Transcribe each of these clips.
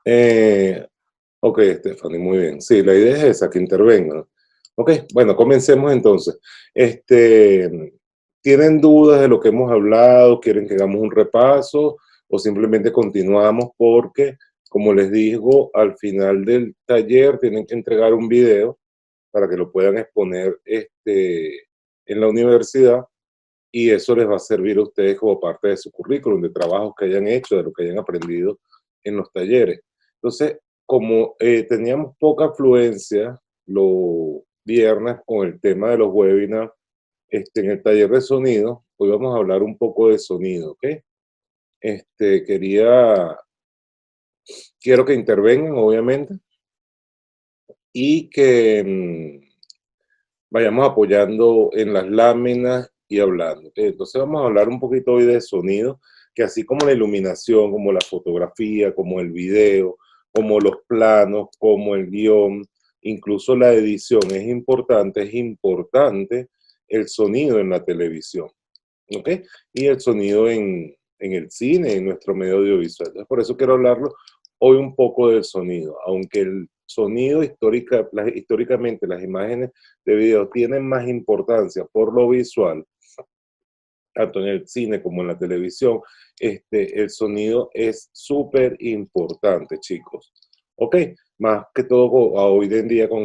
Eh, ok, Stephanie, muy bien. Sí, la idea es esa, que intervengan. Ok, bueno, comencemos entonces. ¿Tienen dudas de lo que hemos hablado? ¿Quieren que hagamos un repaso? ¿O simplemente continuamos? Porque, como les digo, al final del taller tienen que entregar un video para que lo puedan exponer en la universidad, y eso les va a servir a ustedes como parte de su currículum, de trabajos que hayan hecho, de lo que hayan aprendido en los talleres. Entonces, como teníamos poca afluencia los viernes con el tema de los webinars en el taller de sonido, hoy vamos a hablar un poco de sonido, ¿ok? Quiero que intervengan, obviamente, y que vayamos apoyando en las láminas y hablando. Entonces vamos a hablar un poquito hoy de sonido, que así como la iluminación, como la fotografía, como el video, como los planos, como el guión, incluso la edición es importante el sonido en la televisión, ¿ok? Y el sonido en el cine, en nuestro medio audiovisual. Entonces, por eso quiero hablarlo hoy un poco del sonido, aunque el sonido históricamente las imágenes de video tienen más importancia por lo visual, tanto en el cine como en la televisión, el sonido es súper importante, chicos. ¿Ok? Más que todo hoy en día con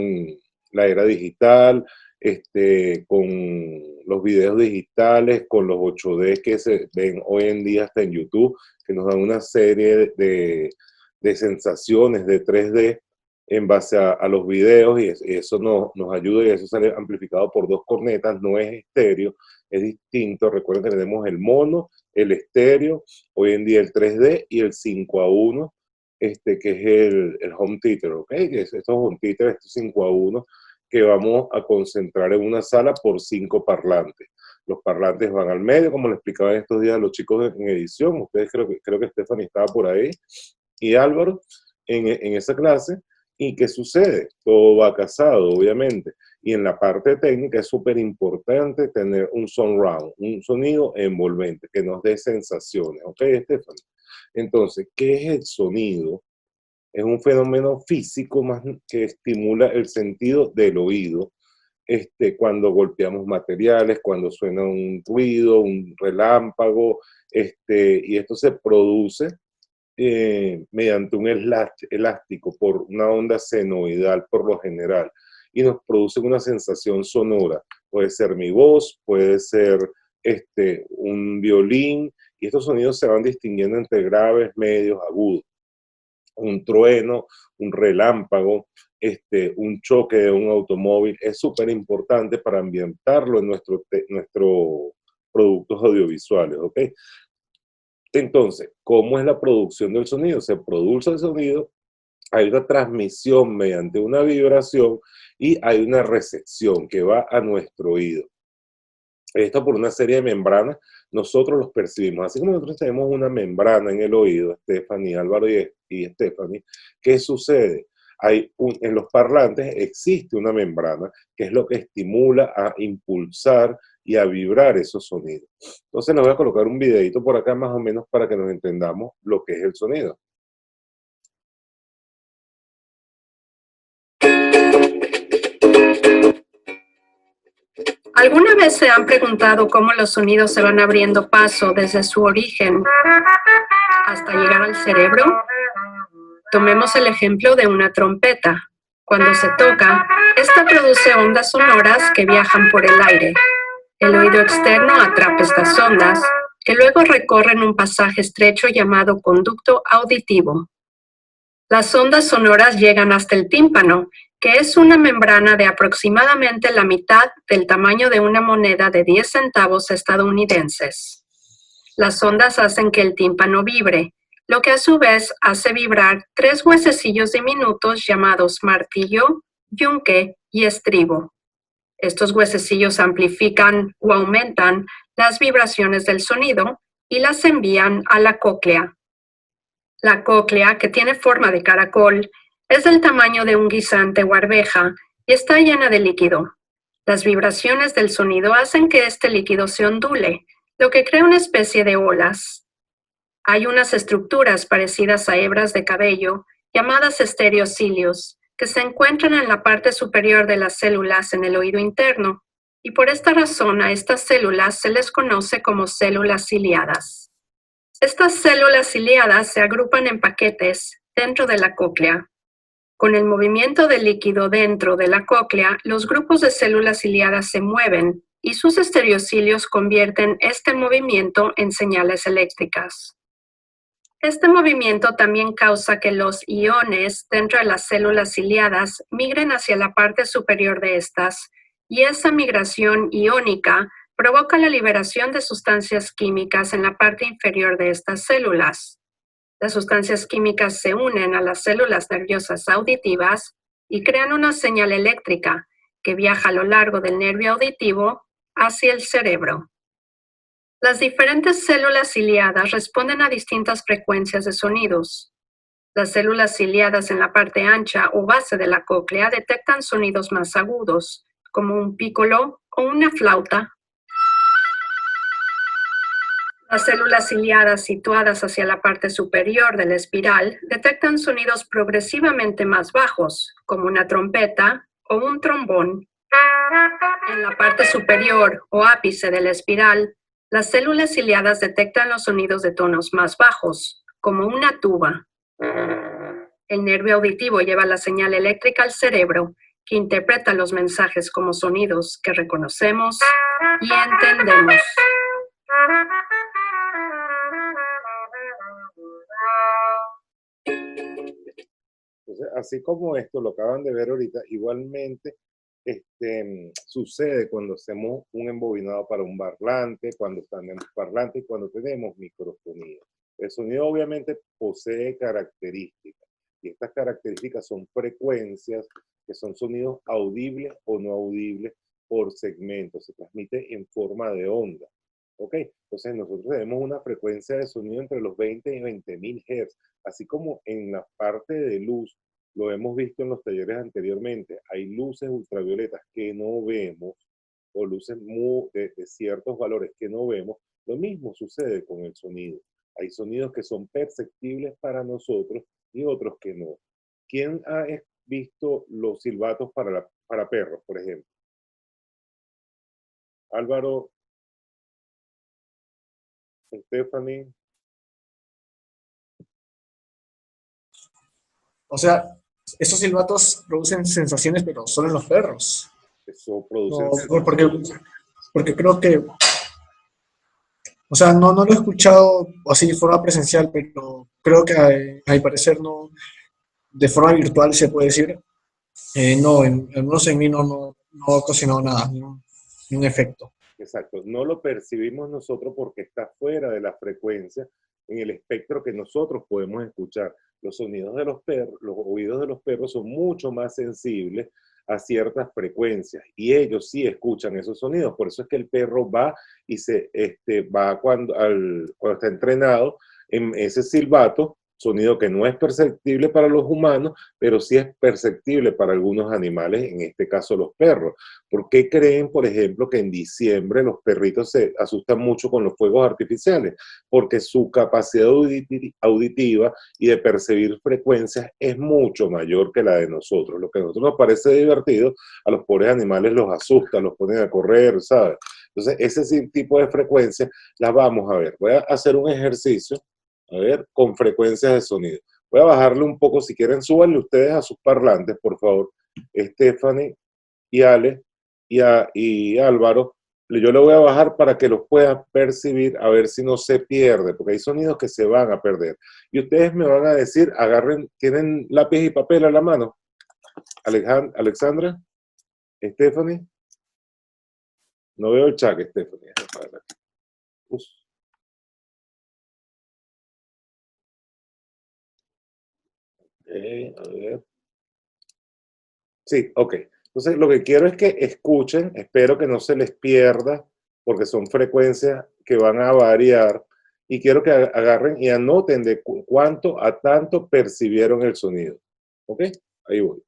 la era digital, con los videos digitales, con los 8D que se ven hoy en día hasta en YouTube, que nos dan una serie de sensaciones de 3D en base a los videos, y eso nos ayuda, y eso sale amplificado por dos cornetas, no es estéreo, es distinto. Recuerden que tenemos el mono, el estéreo, hoy en día el 3D y el 5:1, que es el home theater, ¿ok? Que es estos home theater, estos 5:1, que vamos a concentrar en una sala por 5 parlantes. Los parlantes van al medio, como le explicaba en estos días a los chicos en edición. Ustedes creo que Stephanie estaba por ahí, y Álvaro en esa clase. ¿Y qué sucede? Todo va casado, obviamente. Y en la parte técnica es súper importante tener un surround, un sonido envolvente que nos dé sensaciones. ¿Ok, Estefan? Entonces, ¿qué es el sonido? Es un fenómeno físico más que estimula el sentido del oído. Cuando golpeamos materiales, cuando suena un ruido, un relámpago, y esto se produce mediante un elástico por una onda senoidal por lo general, y nos produce una sensación sonora. Puede ser mi voz, puede ser un violín, y estos sonidos se van distinguiendo entre graves, medios, agudos. Un trueno, un relámpago, un choque de un automóvil, es súper importante para ambientarlo en nuestros productos audiovisuales, ¿ok? Entonces, ¿cómo es la producción del sonido? Se produce el sonido, hay una transmisión mediante una vibración y hay una recepción que va a nuestro oído. Esto por una serie de membranas, nosotros los percibimos. Así como nosotros tenemos una membrana en el oído, Stephanie, Álvaro y Stephanie, ¿qué sucede? En los parlantes existe una membrana que es lo que estimula a impulsar y a vibrar esos sonidos. Entonces les voy a colocar un videito por acá más o menos para que nos entendamos lo que es el sonido. ¿Alguna vez se han preguntado cómo los sonidos se van abriendo paso desde su origen hasta llegar al cerebro? Tomemos el ejemplo de una trompeta. Cuando se toca, esta produce ondas sonoras que viajan por el aire. El oído externo atrapa estas ondas, que luego recorren un pasaje estrecho llamado conducto auditivo. Las ondas sonoras llegan hasta el tímpano, que es una membrana de aproximadamente la mitad del tamaño de una moneda de 10 centavos estadounidenses. Las ondas hacen que el tímpano vibre, lo que a su vez hace vibrar 3 huesecillos diminutos llamados martillo, yunque y estribo. Estos huesecillos amplifican o aumentan las vibraciones del sonido y las envían a la cóclea. La cóclea, que tiene forma de caracol, es del tamaño de un guisante o arveja y está llena de líquido. Las vibraciones del sonido hacen que este líquido se ondule, lo que crea una especie de olas. Hay unas estructuras parecidas a hebras de cabello llamadas estereocilios, que se encuentran en la parte superior de las células en el oído interno, y por esta razón a estas células se les conoce como células ciliadas. Estas células ciliadas se agrupan en paquetes dentro de la cóclea. Con el movimiento del líquido dentro de la cóclea, los grupos de células ciliadas se mueven y sus estereocilios convierten este movimiento en señales eléctricas. Este movimiento también causa que los iones dentro de las células ciliadas migren hacia la parte superior de estas, y esa migración iónica provoca la liberación de sustancias químicas en la parte inferior de estas células. Las sustancias químicas se unen a las células nerviosas auditivas y crean una señal eléctrica que viaja a lo largo del nervio auditivo hacia el cerebro. Las diferentes células ciliadas responden a distintas frecuencias de sonidos. Las células ciliadas en la parte ancha o base de la cóclea detectan sonidos más agudos, como un pícolo o una flauta. Las células ciliadas situadas hacia la parte superior de la espiral detectan sonidos progresivamente más bajos, como una trompeta o un trombón. En la parte superior o ápice de la espiral, las células ciliadas detectan los sonidos de tonos más bajos, como una tuba. El nervio auditivo lleva la señal eléctrica al cerebro, que interpreta los mensajes como sonidos que reconocemos y entendemos. Entonces, así como esto lo acaban de ver ahorita, igualmente sucede cuando hacemos un embobinado para un parlante, cuando tenemos parlante y cuando tenemos microsonido. El sonido obviamente posee características, y estas características son frecuencias, que son sonidos audibles o no audibles por segmento, se transmite en forma de onda. ¿Ok? Entonces nosotros tenemos una frecuencia de sonido entre los 20 y 20.000 Hz, así como en la parte de luz, lo hemos visto en los talleres anteriormente, hay luces ultravioletas que no vemos, o luces de ciertos valores que no vemos. Lo mismo sucede con el sonido. Hay sonidos que son perceptibles para nosotros y otros que no. ¿Quién ha visto los silbatos para perros, por ejemplo? Álvaro, Stephanie. O sea, esos silbatos producen sensaciones, pero solo en los perros. Eso produce. No, porque creo que, o sea, no lo he escuchado así de forma presencial, pero creo que a mi parecer no, de forma virtual se puede decir, no, al menos en mí no ha ocasionado nada, ni un efecto. Exacto, no lo percibimos nosotros porque está fuera de la frecuencia en el espectro que nosotros podemos escuchar. Los sonidos de los perros, los oídos de los perros son mucho más sensibles a ciertas frecuencias y ellos sí escuchan esos sonidos. Por eso es que el perro va y va cuando está entrenado en ese silbato, sonido que no es perceptible para los humanos, pero sí es perceptible para algunos animales, en este caso los perros. ¿Por qué creen, por ejemplo, que en diciembre los perritos se asustan mucho con los fuegos artificiales? Porque su capacidad auditiva y de percibir frecuencias es mucho mayor que la de nosotros. Lo que a nosotros nos parece divertido, a los pobres animales los asusta, los ponen a correr, ¿sabes? Entonces, ese tipo de frecuencias las vamos a ver. Voy a hacer un ejercicio, a ver, con frecuencias de sonido. Voy a bajarle un poco, si quieren, súbanle ustedes a sus parlantes, por favor. Stephanie y Ale y Álvaro, yo le voy a bajar para que los puedan percibir, a ver si no se pierde, porque hay sonidos que se van a perder. Y ustedes me van a decir, agarren, ¿tienen lápiz y papel a la mano? Alexandra, Stephanie. No veo el chat, Stephanie. A ver. Sí, ok. Entonces, lo que quiero es que escuchen, espero que no se les pierda, porque son frecuencias que van a variar, y quiero que agarren y anoten de cuánto a tanto percibieron el sonido. ¿Ok? Ahí voy.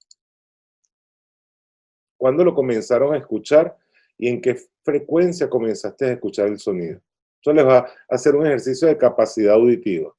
¿Cuándo lo comenzaron a escuchar y en qué frecuencia comenzaste a escuchar el sonido? Eso les va a hacer un ejercicio de capacidad auditiva.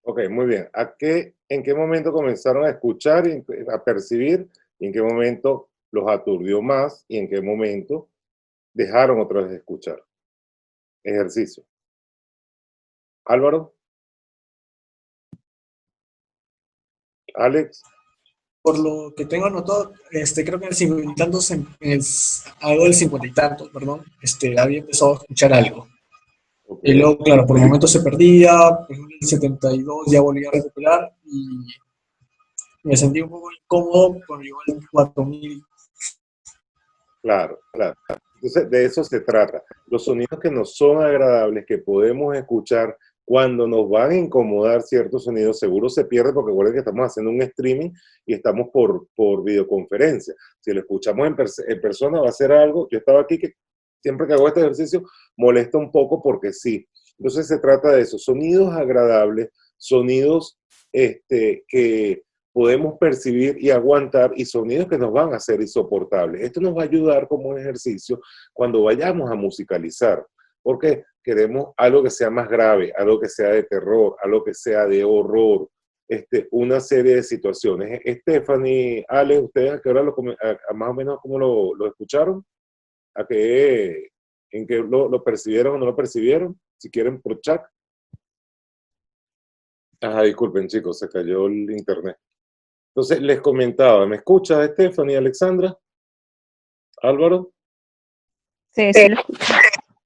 Ok, muy bien. ¿En qué momento comenzaron a escuchar y a percibir? ¿Y en qué momento los aturdió más? ¿Y en qué momento dejaron otra vez de escuchar? Ejercicio. Álvaro, Alex, Por lo que tengo anotado, creo que en el 50 y tantos, algo del 50 y tantos, perdón, había empezado a escuchar algo. ok, Y luego, claro, por momentos se perdía, por ejemplo, en el 72 ya volví a recuperar y me sentí un poco incómodo cuando llegó el 4000. claro, claro. Entonces, de eso se trata. Los sonidos que nos son agradables, que podemos escuchar, cuando nos van a incomodar ciertos sonidos, seguro se pierde porque recuerden que estamos haciendo un streaming y estamos por videoconferencia. Si lo escuchamos en persona va a ser algo, yo estaba aquí que siempre que hago este ejercicio molesta un poco porque sí. Entonces se trata de eso, sonidos agradables, sonidos que podemos percibir y aguantar y sonidos que nos van a ser insoportables. Esto nos va a ayudar como un ejercicio cuando vayamos a musicalizar, porque queremos algo que sea más grave, algo que sea de terror, algo que sea de horror, una serie de situaciones. Stephanie, Ale, ¿ustedes a qué hora más o menos cómo lo escucharon? ¿A qué, en qué lo percibieron o no lo percibieron? Si quieren por chat. Ajá, disculpen chicos, se cayó el internet. Entonces, les comentaba, ¿me escuchas, Stephanie, Alexandra? Álvaro. Sí, sí, lo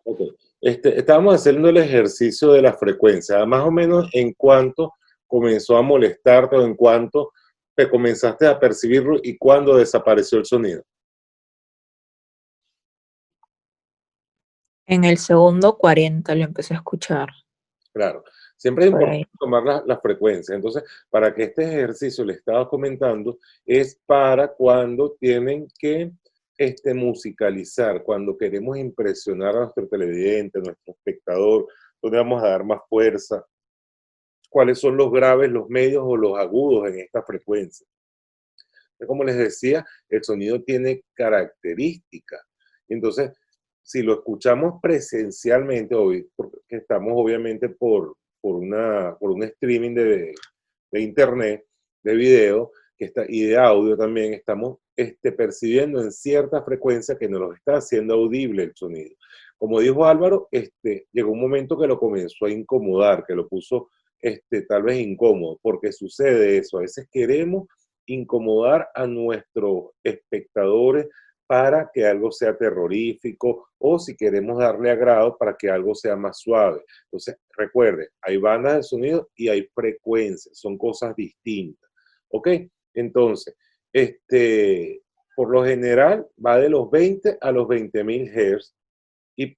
Ok. Estábamos haciendo el ejercicio de la frecuencia, más o menos en cuánto comenzó a molestarte o en cuánto te comenzaste a percibirlo y cuándo desapareció el sonido. En el segundo 40 lo empecé a escuchar, Claro, siempre es por importante ahí. tomar la frecuencia. Entonces, para que este ejercicio le estaba comentando, es para cuando tienen que musicalizar, cuando queremos impresionar a nuestro televidente, a nuestro espectador, donde vamos a dar más fuerza, cuáles son los graves, los medios o los agudos en esta frecuencia. Como les decía, el sonido tiene características. Entonces, si lo escuchamos presencialmente, hoy, porque estamos obviamente por un streaming de internet, de video, y de audio también, estamos percibiendo en cierta frecuencia que nos lo está haciendo audible el sonido. Como dijo Álvaro, llegó un momento que lo comenzó a incomodar, que lo puso tal vez incómodo, porque sucede eso. A veces queremos incomodar a nuestros espectadores para que algo sea terrorífico o si queremos darle agrado para que algo sea más suave. Entonces, recuerde, hay bandas de sonido y hay frecuencias, son cosas distintas. ¿Ok? Entonces, por lo general va de los 20 a los 20.000 Hz y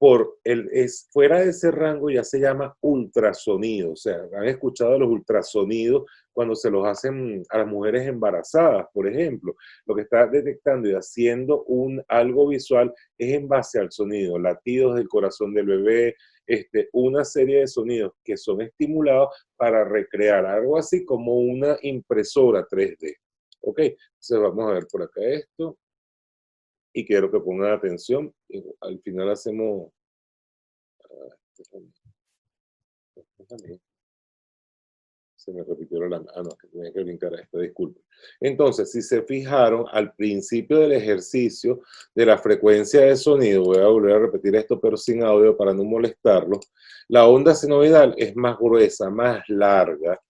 fuera de ese rango ya se llama ultrasonido. O sea, han escuchado los ultrasonidos cuando se los hacen a las mujeres embarazadas, por ejemplo. Lo que está detectando y haciendo algo visual es en base al sonido, latidos del corazón del bebé, una serie de sonidos que son estimulados para recrear algo así como una impresora 3D. Ok, entonces vamos a ver por acá esto. Y quiero que pongan atención. Al final hacemos... Se me repitió la... Ah, no, que tenía que brincar a esta, disculpen. Entonces, si se fijaron, al principio del ejercicio de la frecuencia de sonido, voy a volver a repetir esto, pero sin audio para no molestarlo, la onda senoidal es más gruesa, más larga,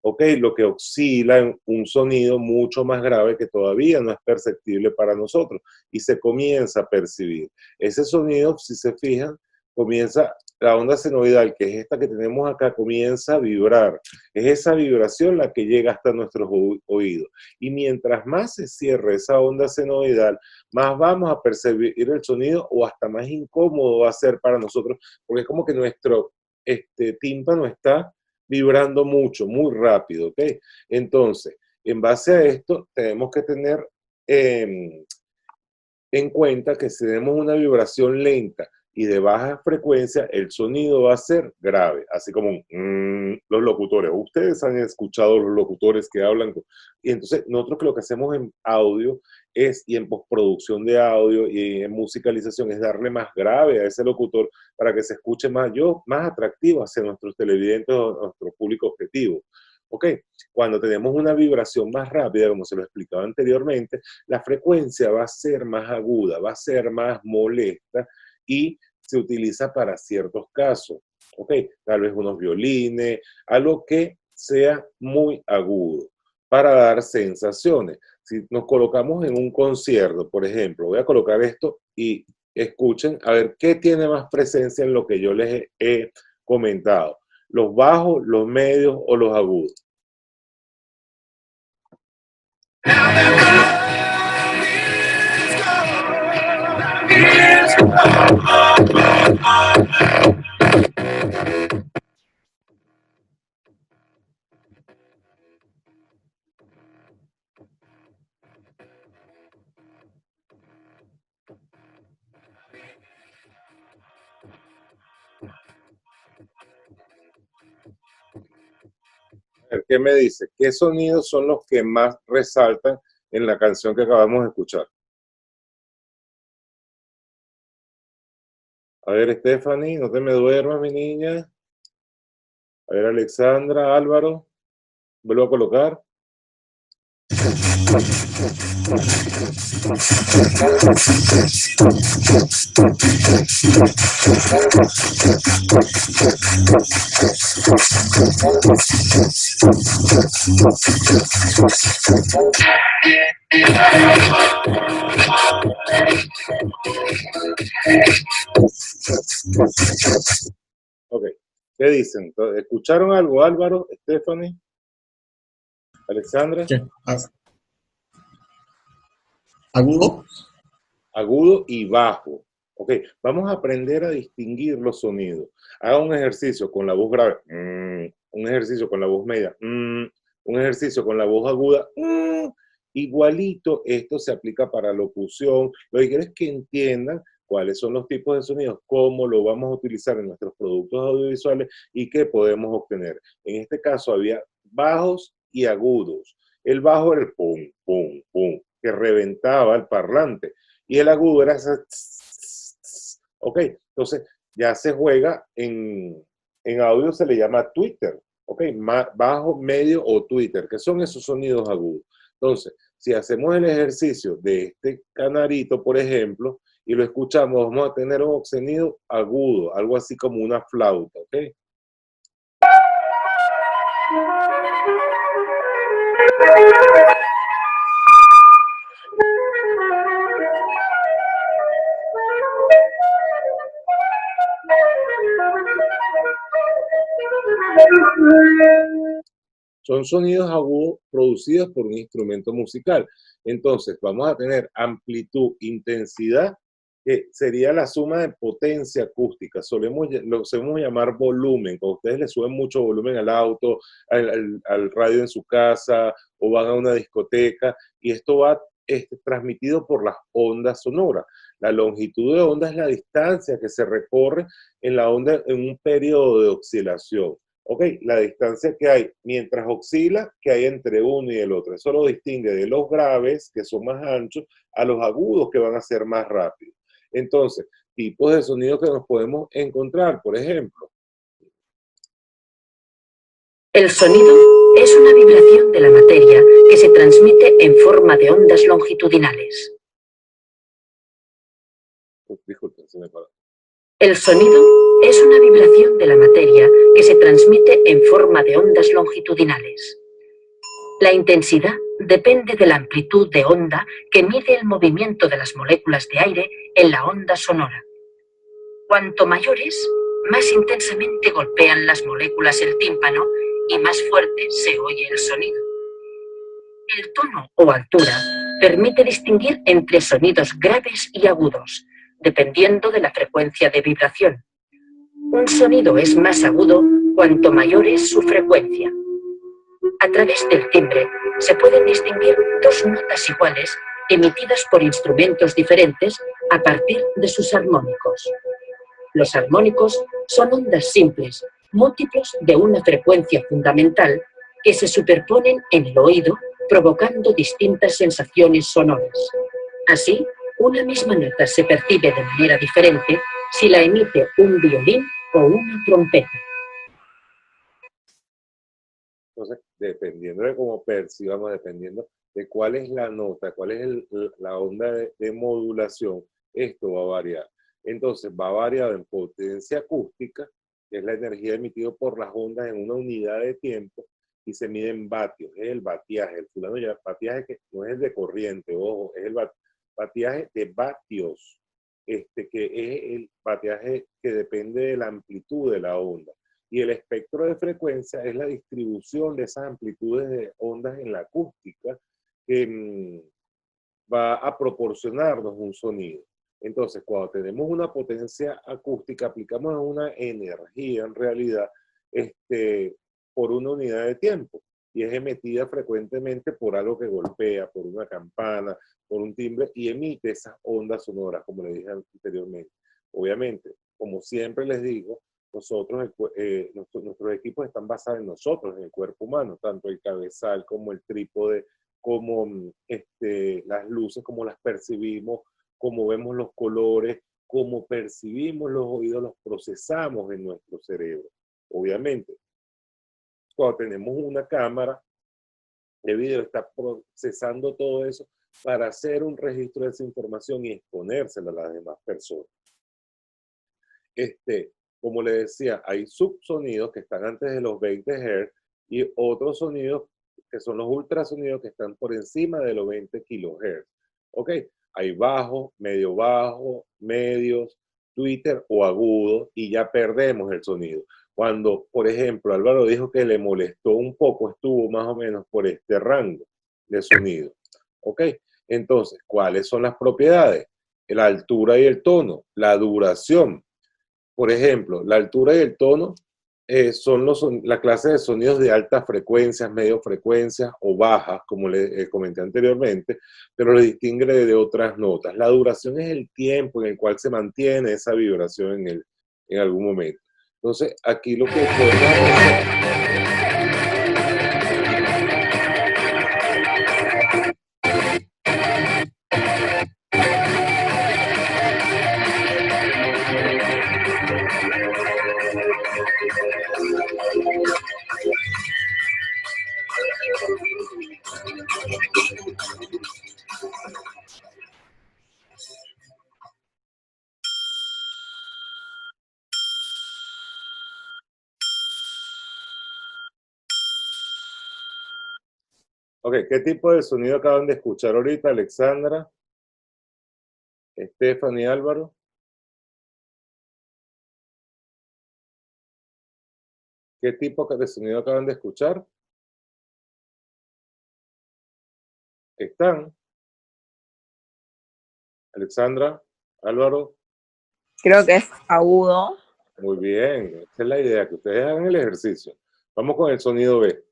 ¿ok? Lo que oscila en un sonido mucho más grave que todavía no es perceptible para nosotros y se comienza a percibir. Ese sonido, si se fijan, la onda senoidal, que es esta que tenemos acá, comienza a vibrar. Es esa vibración la que llega hasta nuestros oídos. Y mientras más se cierre esa onda senoidal, más vamos a percibir el sonido o hasta más incómodo va a ser para nosotros, porque es como que nuestro tímpano está vibrando mucho, muy rápido, ¿ok? Entonces, en base a esto, tenemos que tener en cuenta que si tenemos una vibración lenta y de baja frecuencia, el sonido va a ser grave, así como los locutores. Ustedes han escuchado los locutores que hablan, y entonces nosotros lo que hacemos en audio y en postproducción de audio y en musicalización es darle más grave a ese locutor para que se escuche más atractivo hacia nuestros televidentes o nuestro público objetivo. ¿Ok? Cuando tenemos una vibración más rápida, como se lo explicaba anteriormente, la frecuencia va a ser más aguda, va a ser más molesta y se utiliza para ciertos casos. ¿Ok? Tal vez unos violines, algo que sea muy agudo para dar sensaciones. Si nos colocamos en un concierto, por ejemplo, voy a colocar esto y escuchen a ver qué tiene más presencia en lo que yo les he comentado. ¿Los bajos, los medios o los agudos? A ver, ¿qué me dice? ¿Qué sonidos son los que más resaltan en la canción que acabamos de escuchar? A ver, Stephanie, no te me duermas, mi niña. A ver, Alexandra, Álvaro, vuelvo a colocar. Ok, ¿qué dicen? ¿Escucharon algo, Álvaro, Stephanie, Alexandra? ¿Qué? ¿Agudo? Agudo y bajo. Ok, vamos a aprender a distinguir los sonidos. Haga un ejercicio con la voz grave, un ejercicio con la voz media, un ejercicio con la voz aguda, igualito. Esto se aplica para locución. Lo que quiero es que entiendan cuáles son los tipos de sonidos, cómo lo vamos a utilizar en nuestros productos audiovisuales y qué podemos obtener. En este caso había bajos y agudos. El bajo era el pum, pum, pum, que reventaba el parlante. Y el agudo era ese... Ok, entonces ya se juega en audio, se le llama Twitter. Ok, bajo, medio o Twitter, que son esos sonidos agudos. Entonces, si hacemos el ejercicio de este canarito, por ejemplo, y lo escuchamos, vamos a tener un sonido agudo, algo así como una flauta, ¿ok? Son sonidos agudos producidos por un instrumento musical. Entonces, vamos a tener amplitud, intensidad que sería la suma de potencia acústica. Lo solemos llamar volumen. Cuando ustedes le suben mucho volumen al auto, al radio en su casa, o van a una discoteca, y esto va transmitido por las ondas sonoras. La longitud de onda es la distancia que se recorre en la onda en un periodo de oscilación. Ok, la distancia que hay mientras oscila, que hay entre uno y el otro. Eso lo distingue de los graves, que son más anchos, a los agudos, que van a ser más rápidos. Entonces, tipos de sonidos que nos podemos encontrar, por ejemplo. El sonido es una vibración de la materia que se transmite en forma de ondas longitudinales. Disculpen, se me paró. El sonido es una vibración de la materia que se transmite en forma de ondas longitudinales. La intensidad depende de la amplitud de onda que mide el movimiento de las moléculas de aire en la onda sonora. Cuanto mayor es, más intensamente golpean las moléculas el tímpano y más fuerte se oye el sonido. El tono o altura permite distinguir entre sonidos graves y agudos, dependiendo de la frecuencia de vibración. Un sonido es más agudo cuanto mayor es su frecuencia. A través del timbre se pueden distinguir dos notas iguales emitidas por instrumentos diferentes a partir de sus armónicos. Los armónicos son ondas simples, múltiplos de una frecuencia fundamental, que se superponen en el oído, provocando distintas sensaciones sonoras. Así, una misma nota se percibe de manera diferente si la emite un violín o una trompeta. Entonces, dependiendo de cómo percibamos, dependiendo de cuál es la nota, cuál es la onda de modulación, esto va a variar. Entonces, va a variar en potencia acústica, que es la energía emitida por las ondas en una unidad de tiempo, y se mide en vatios. Es el batiaje. El fulano ya batiaje que no es de corriente, ojo, es el batiaje de vatios, que es el batiaje que depende de la amplitud de la onda. Y el espectro de frecuencia es la distribución de esas amplitudes de ondas en la acústica que va a proporcionarnos un sonido. Entonces, cuando tenemos una potencia acústica, aplicamos una energía en realidad por una unidad de tiempo, y es emitida frecuentemente por algo que golpea, por una campana, por un timbre, y emite esas ondas sonoras, como le dije anteriormente. Obviamente, como siempre les digo, nuestros equipos están basados en nosotros, en el cuerpo humano, tanto el cabezal como el trípode, como las luces, como las percibimos, como vemos los colores, como percibimos los oídos, los procesamos en nuestro cerebro. Obviamente, cuando tenemos una cámara de video, está procesando todo eso para hacer un registro de esa información y exponérsela a las demás personas. Como le decía, hay subsonidos que están antes de los 20 Hz y otros sonidos que son los ultrasonidos que están por encima de los 20 kHz. ¿Ok? Hay bajos, medios, Twitter o agudo, y ya perdemos el sonido. Cuando, por ejemplo, Álvaro dijo que le molestó un poco, estuvo más o menos por este rango de sonido. ¿Ok? Entonces, ¿cuáles son las propiedades? La altura y el tono, la duración. Por ejemplo, la altura y el tono son la clase de sonidos de altas frecuencias, medio frecuencias o bajas, como le comenté anteriormente, pero le distingue de otras notas. La duración es el tiempo en el cual se mantiene esa vibración en algún momento. Entonces, aquí lo que podemos hacer... Ok, ¿qué tipo de sonido acaban de escuchar ahorita, Alexandra, Stephanie, Álvaro? ¿Qué tipo de sonido acaban de escuchar? ¿Están? Alexandra. Álvaro, Creo que es agudo. muy bien. Esa es la idea, que ustedes hagan el ejercicio. Vamos con el sonido B.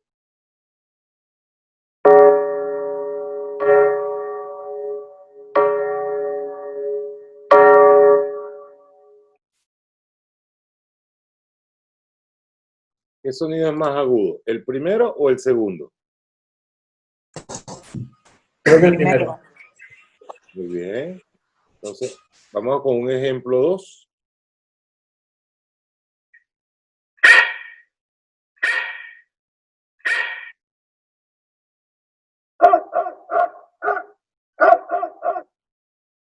¿Qué sonido es más agudo? ¿El primero o el segundo? Creo que el primero. Muy bien. Entonces, vamos con un ejemplo 2.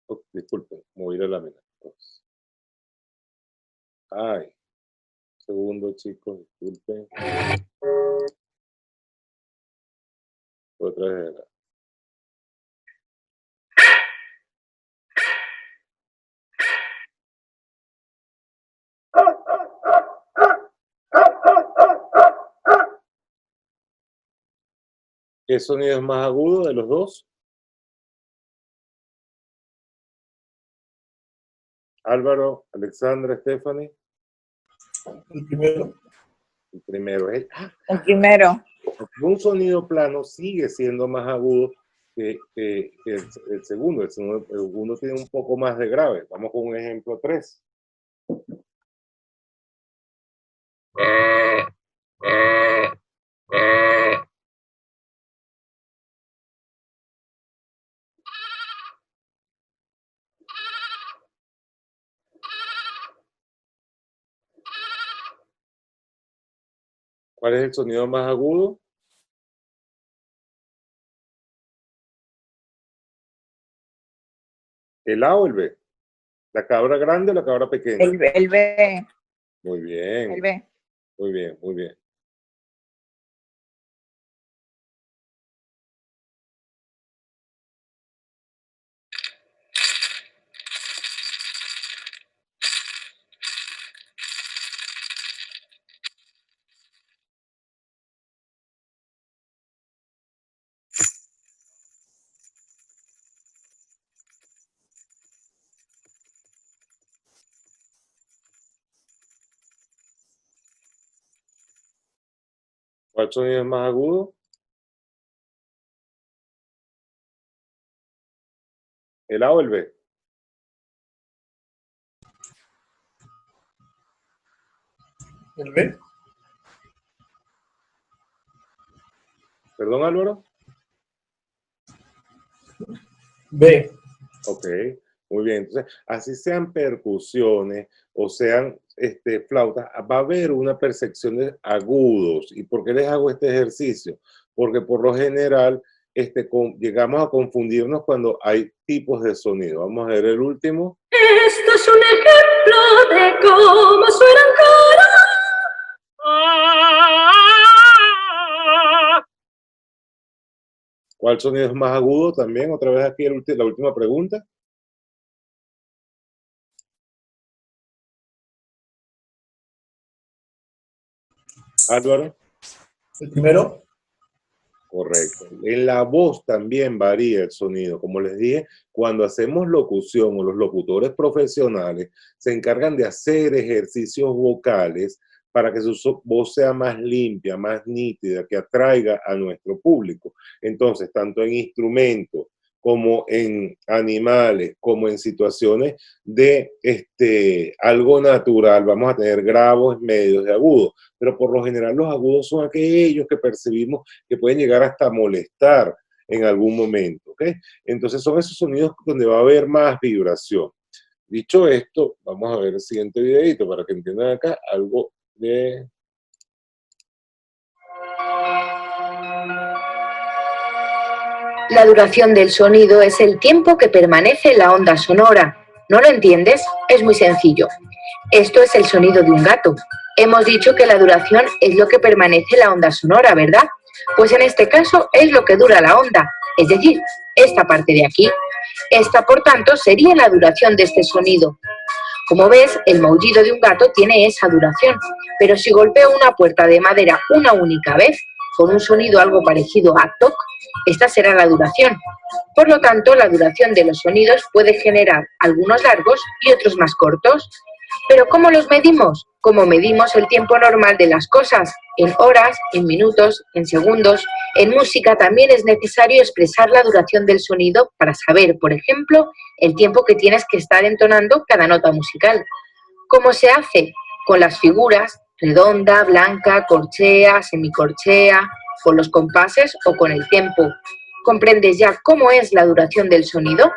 Oh, disculpen, moví la lámina. Ay, segundo, chicos, disculpen. Otra vez. ¿Qué sonido es más agudo de los dos? Álvaro, Alexandra, Stephanie. El primero. El primero es El primero. un sonido plano sigue siendo más agudo que el segundo. El segundo tiene un poco más de grave. Vamos con un ejemplo 3. ¿Cuál es el sonido más agudo? ¿El A o el B? ¿La cabra grande o la cabra pequeña? El B. Muy bien. El B. Muy bien, muy bien. ¿Cuál sonido es más agudo? ¿El A o el B? El B. ¿Perdón, Álvaro? B. Ok, muy bien. Entonces, así sean percusiones o sean flautas, va a haber una percepción de agudos. ¿Y por qué les hago este ejercicio? Porque por lo general llegamos a confundirnos cuando hay tipos de sonido. Vamos a ver el último. Esto es un ejemplo de cómo suenan caras. ¿Cuál sonido es más agudo también? Otra vez aquí la última pregunta. Álvaro. El primero. Correcto. En la voz también varía el sonido. Como les dije, cuando hacemos locución o los locutores profesionales se encargan de hacer ejercicios vocales para que su voz sea más limpia, más nítida, que atraiga a nuestro público. Entonces, tanto en instrumentos como en animales, como en situaciones de algo natural, vamos a tener graves, medios y agudos. Pero por lo general los agudos son aquellos que percibimos que pueden llegar hasta molestar en algún momento, ¿ok? Entonces son esos sonidos donde va a haber más vibración. Dicho esto, vamos a ver el siguiente videito para que entiendan acá algo de... La duración del sonido es el tiempo que permanece en la onda sonora. ¿No lo entiendes? Es muy sencillo. Esto es el sonido de un gato. Hemos dicho que la duración es lo que permanece en la onda sonora, ¿verdad? Pues en este caso es lo que dura la onda, es decir, esta parte de aquí. Esta, por tanto, sería la duración de este sonido. Como ves, el maullido de un gato tiene esa duración, pero si golpeo una puerta de madera una única vez, con un sonido algo parecido a toc, Esta será la duración. Por lo tanto, la duración de los sonidos puede generar algunos largos y otros más cortos. ¿Pero cómo los medimos? Como medimos el tiempo normal de las cosas, en horas, en minutos, en segundos. En música también es necesario expresar la duración del sonido para saber, por ejemplo, el tiempo que tienes que estar entonando cada nota musical. ¿Cómo se hace? Con las figuras, redonda, blanca, corchea, semicorchea, con los compases o con el tiempo. ¿Comprendes ya cómo es la duración del sonido?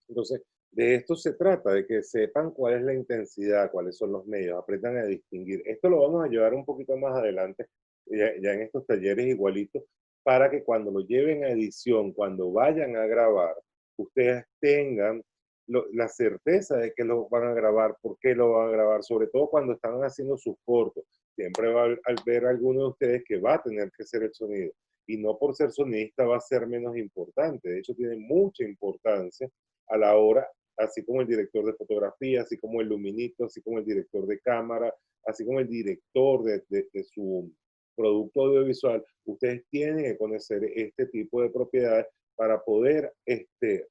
Entonces, de esto se trata, de que sepan cuál es la intensidad, cuáles son los medios, aprendan a distinguir. Esto lo vamos a llevar un poquito más adelante, ya en estos talleres igualitos, para que cuando lo lleven a edición, cuando vayan a grabar, ustedes tengan la certeza de que lo van a grabar, por qué lo van a grabar, sobre todo cuando están haciendo sus cortos. Siempre va a ver alguno de ustedes que va a tener que hacer el sonido, y no por ser sonidista va a ser menos importante. De hecho, tiene mucha importancia a la hora, así como el director de fotografía, así como el luminito, así como el director de cámara, así como el director de su producto audiovisual. Ustedes tienen que conocer este tipo de propiedades para poder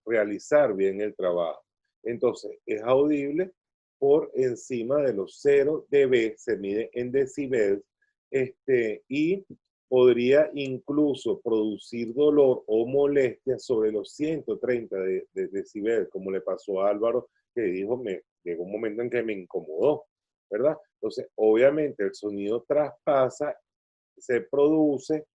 realizar bien el trabajo. Entonces, es audible por encima de los 0 dB, se mide en decibels, y podría incluso producir dolor o molestia sobre los 130 de decibel, como le pasó a Álvaro, que dijo, llegó un momento en que me incomodó, ¿verdad? Entonces, obviamente, el sonido traspasa, se produce,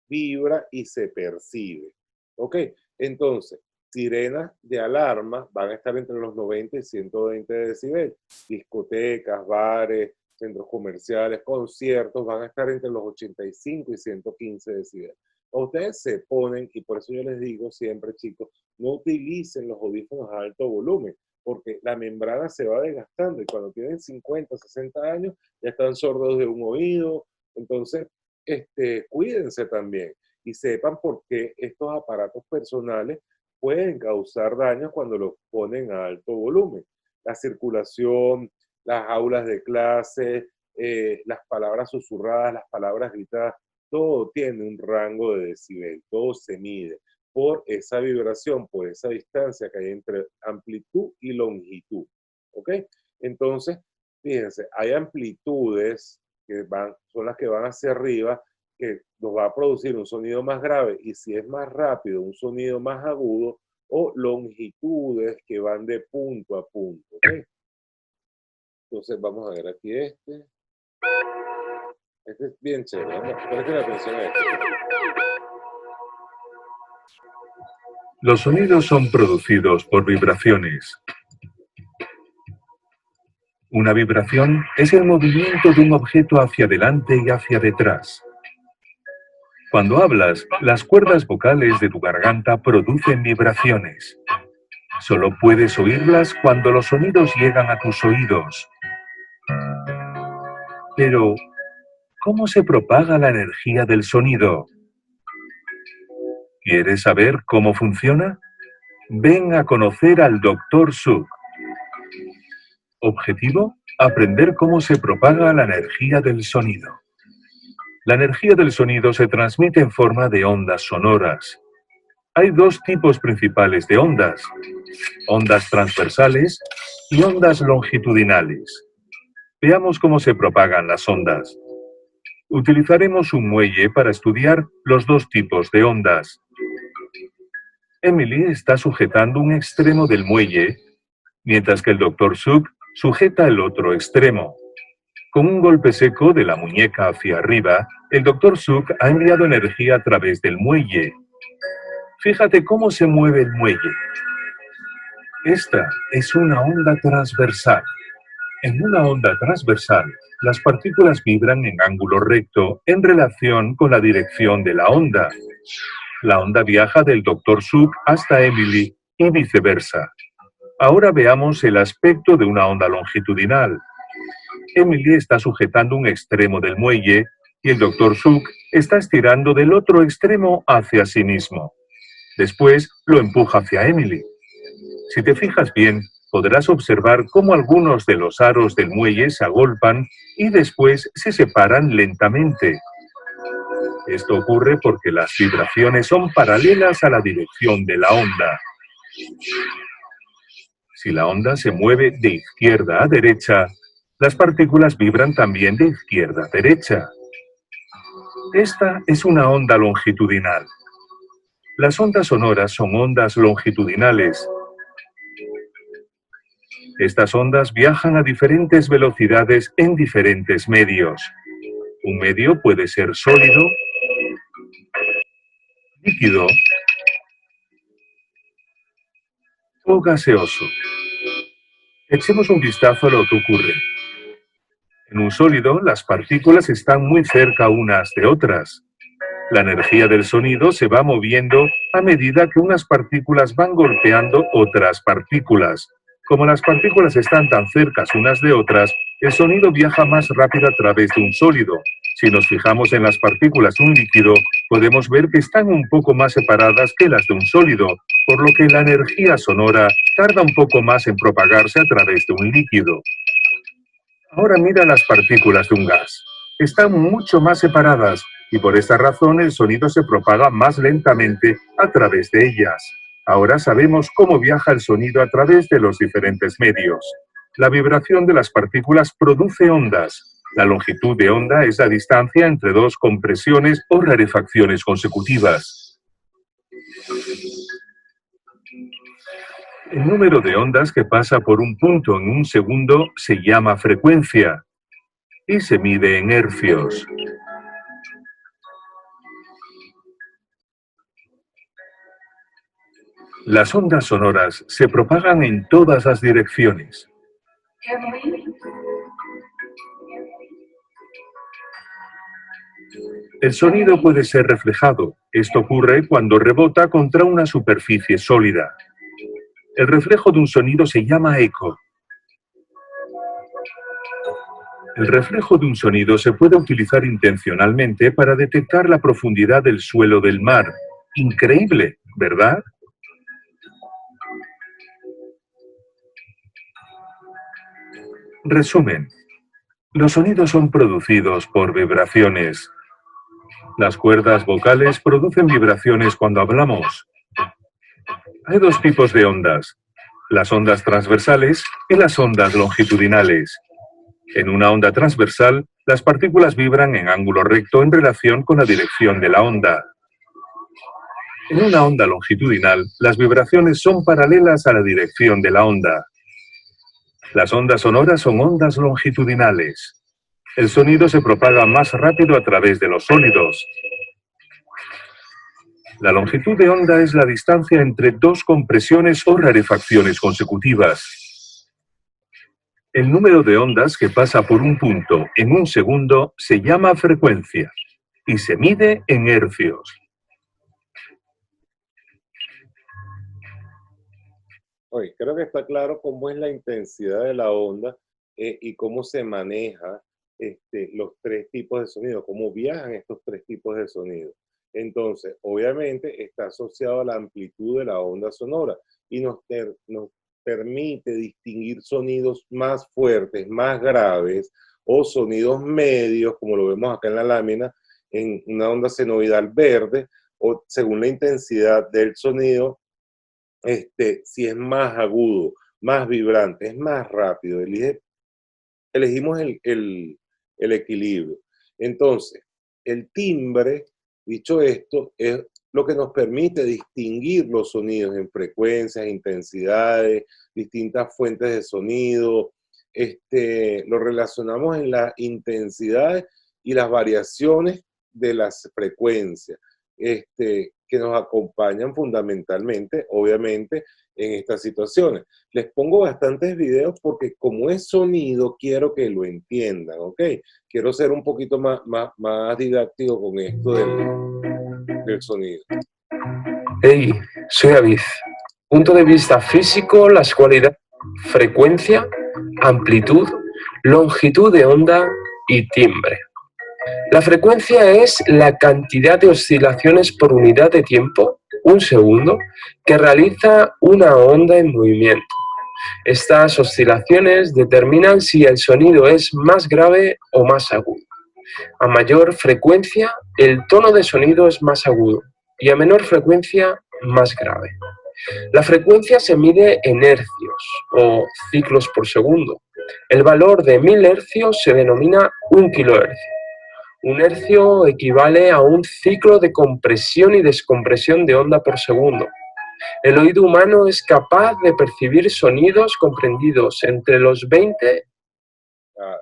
vibra y se percibe. ¿Ok? Entonces, sirenas de alarma van a estar entre los 90 y 120 decibel. Discotecas, bares, centros comerciales, conciertos, van a estar entre los 85 y 115 decibel. Ustedes se ponen, y por eso yo les digo siempre, chicos, no utilicen los audífonos a alto volumen, porque la membrana se va desgastando, y cuando tienen 50, 60 años, ya están sordos de un oído. Entonces, cuídense también, y sepan por qué estos aparatos personales pueden causar daños cuando los ponen a alto volumen. La circulación, las aulas de clase, las palabras susurradas, las palabras gritadas, todo tiene un rango de decibel, todo se mide por esa vibración, por esa distancia que hay entre amplitud y longitud. ¿Ok? Entonces, fíjense, hay amplitudes que son las que van hacia arriba, que nos va a producir un sonido más grave, y si es más rápido, un sonido más agudo, o longitudes que van de punto a punto. ¿Okay? Entonces vamos a ver aquí este. Este es bien chévere. Presten atención a esto. Los sonidos son producidos por vibraciones. Una vibración es el movimiento de un objeto hacia adelante y hacia detrás. Cuando hablas, las cuerdas vocales de tu garganta producen vibraciones. Solo puedes oírlas cuando los sonidos llegan a tus oídos. Pero, ¿cómo se propaga la energía del sonido? ¿Quieres saber cómo funciona? Ven a conocer al Dr. Suk. Objetivo: aprender cómo se propaga la energía del sonido. La energía del sonido se transmite en forma de ondas sonoras. Hay dos tipos principales de ondas: ondas transversales y ondas longitudinales. Veamos cómo se propagan las ondas. Utilizaremos un muelle para estudiar los dos tipos de ondas. Emily está sujetando un extremo del muelle, mientras que el Dr. Suk sujeta el otro extremo. Con un golpe seco de la muñeca hacia arriba, el Dr. Suk ha enviado energía a través del muelle. Fíjate cómo se mueve el muelle. Esta es una onda transversal. En una onda transversal, las partículas vibran en ángulo recto en relación con la dirección de la onda. La onda viaja del Dr. Suk hasta Emily y viceversa. Ahora veamos el aspecto de una onda longitudinal. Emily está sujetando un extremo del muelle y el Dr. Suk está estirando del otro extremo hacia sí mismo. Después lo empuja hacia Emily. Si te fijas bien, podrás observar cómo algunos de los aros del muelle se agolpan y después se separan lentamente. Esto ocurre porque las vibraciones son paralelas a la dirección de la onda. Si la onda se mueve de izquierda a derecha, las partículas vibran también de izquierda a derecha. Esta es una onda longitudinal. Las ondas sonoras son ondas longitudinales. Estas ondas viajan a diferentes velocidades en diferentes medios. Un medio puede ser sólido, líquido o gaseoso. Echemos un vistazo a lo que ocurre. En un sólido, las partículas están muy cerca unas de otras. La energía del sonido se va moviendo a medida que unas partículas van golpeando otras partículas. Como las partículas están tan cercas unas de otras, el sonido viaja más rápido a través de un sólido. Si nos fijamos en las partículas de un líquido, podemos ver que están un poco más separadas que las de un sólido, por lo que la energía sonora tarda un poco más en propagarse a través de un líquido. Ahora mira las partículas de un gas. Están mucho más separadas y por esta razón el sonido se propaga más lentamente a través de ellas. Ahora sabemos cómo viaja el sonido a través de los diferentes medios. La vibración de las partículas produce ondas. La longitud de onda es la distancia entre dos compresiones o rarefacciones consecutivas. El número de ondas que pasa por un punto en un segundo se llama frecuencia y se mide en hercios. Las ondas sonoras se propagan en todas las direcciones. El sonido puede ser reflejado. Esto ocurre cuando rebota contra una superficie sólida. El reflejo de un sonido se llama eco. El reflejo de un sonido se puede utilizar intencionalmente para detectar la profundidad del suelo del mar. Increíble, ¿verdad? Resumen. Los sonidos son producidos por vibraciones. Las cuerdas vocales producen vibraciones cuando hablamos. Hay dos tipos de ondas, las ondas transversales y las ondas longitudinales. En una onda transversal, las partículas vibran en ángulo recto en relación con la dirección de la onda. En una onda longitudinal, las vibraciones son paralelas a la dirección de la onda. Las ondas sonoras son ondas longitudinales. El sonido se propaga más rápido a través de los sólidos. La longitud de onda es la distancia entre dos compresiones o rarefacciones consecutivas. El número de ondas que pasa por un punto en un segundo se llama frecuencia y se mide en hercios. Oye, creo que está claro cómo es la intensidad de la onda y cómo se maneja los tres tipos de sonido, cómo viajan estos tres tipos de sonido. Entonces, obviamente está asociado a la amplitud de la onda sonora y nos permite distinguir sonidos más fuertes, más graves o sonidos medios, como lo vemos acá en la lámina, en una onda senoidal verde, o según la intensidad del sonido, si es más agudo, más vibrante, es más rápido. Elegimos el equilibrio. Entonces, el timbre, dicho esto, es lo que nos permite distinguir los sonidos en frecuencias, intensidades, distintas fuentes de sonido. Lo relacionamos en las intensidades y las variaciones de las frecuencias, que nos acompañan fundamentalmente, obviamente, en estas situaciones. Les pongo bastantes videos porque como es sonido, quiero que lo entiendan, ¿ok? Quiero ser un poquito más didáctico con esto del sonido. Hey, soy David. Punto de vista físico, las cualidades, frecuencia, amplitud, longitud de onda y timbre. La frecuencia es la cantidad de oscilaciones por unidad de tiempo, un segundo, que realiza una onda en movimiento. Estas oscilaciones determinan si el sonido es más grave o más agudo. A mayor frecuencia, el tono de sonido es más agudo y a menor frecuencia, más grave. La frecuencia se mide en hercios o ciclos por segundo. El valor de 1000 hercios se denomina 1 kilohercio. Un hercio equivale a un ciclo de compresión y descompresión de onda por segundo. El oído humano es capaz de percibir sonidos comprendidos entre los 20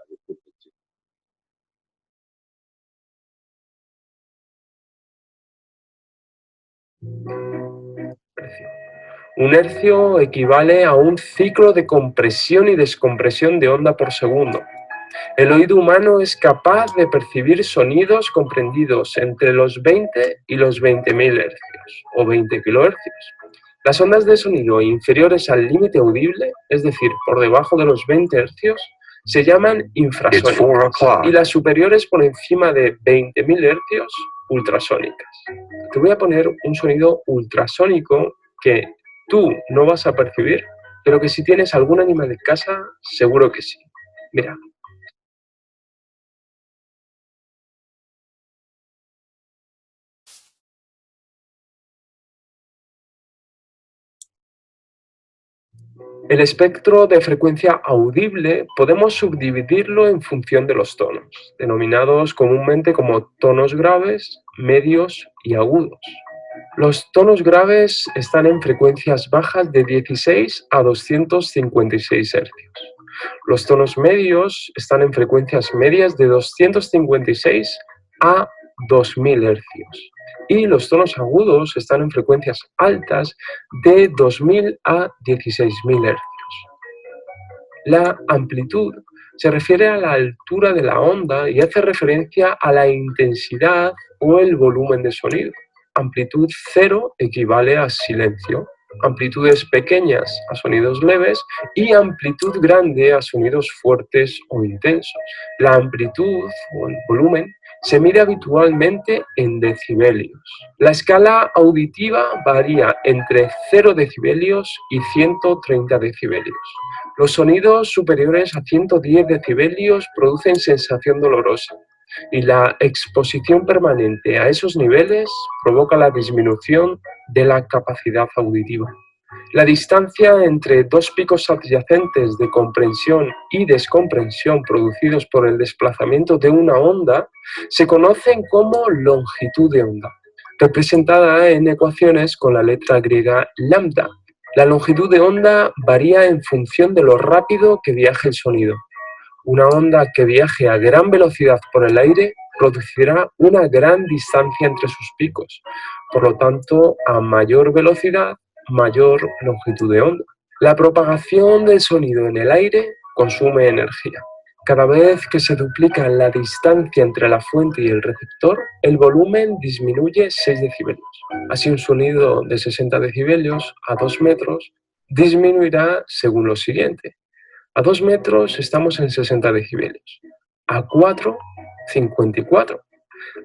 Disculpe, chico. Un hercio equivale a un ciclo de compresión y descompresión de onda por segundo. El oído humano es capaz de percibir sonidos comprendidos entre los 20 y los 20.000 hercios, o 20 kilohercios. Las ondas de sonido inferiores al límite audible, es decir, por debajo de los 20 hercios, se llaman infrasónicas, y las superiores por encima de 20.000 hercios, ultrasónicas. Te voy a poner un sonido ultrasónico que tú no vas a percibir, pero que si tienes algún animal en casa, seguro que sí. Mira. El espectro de frecuencia audible podemos subdividirlo en función de los tonos, denominados comúnmente como tonos graves, medios y agudos. Los tonos graves están en frecuencias bajas de 16 a 256 hercios. Los tonos medios están en frecuencias medias de 256 a 2000 hercios. Y los tonos agudos están en frecuencias altas de 2000 a 16.000 hercios. La amplitud se refiere a la altura de la onda y hace referencia a la intensidad o el volumen de sonido. Amplitud 0 equivale a silencio, amplitudes pequeñas a sonidos leves y amplitud grande a sonidos fuertes o intensos. La amplitud o el volumen se mide habitualmente en decibelios. La escala auditiva varía entre 0 decibelios y 130 decibelios. Los sonidos superiores a 110 decibelios producen sensación dolorosa y la exposición permanente a esos niveles provoca la disminución de la capacidad auditiva. La distancia entre dos picos adyacentes de comprensión y descomprensión producidos por el desplazamiento de una onda se conocen como longitud de onda, representada en ecuaciones con la letra griega lambda. La longitud de onda varía en función de lo rápido que viaje el sonido. Una onda que viaje a gran velocidad por el aire producirá una gran distancia entre sus picos. Por lo tanto, a mayor velocidad, mayor longitud de onda. La propagación del sonido en el aire consume energía. Cada vez que se duplica la distancia entre la fuente y el receptor, el volumen disminuye 6 decibelios. Así, un sonido de 60 decibelios a 2 metros disminuirá según lo siguiente. A 2 metros estamos en 60 decibelios, a 4, 54,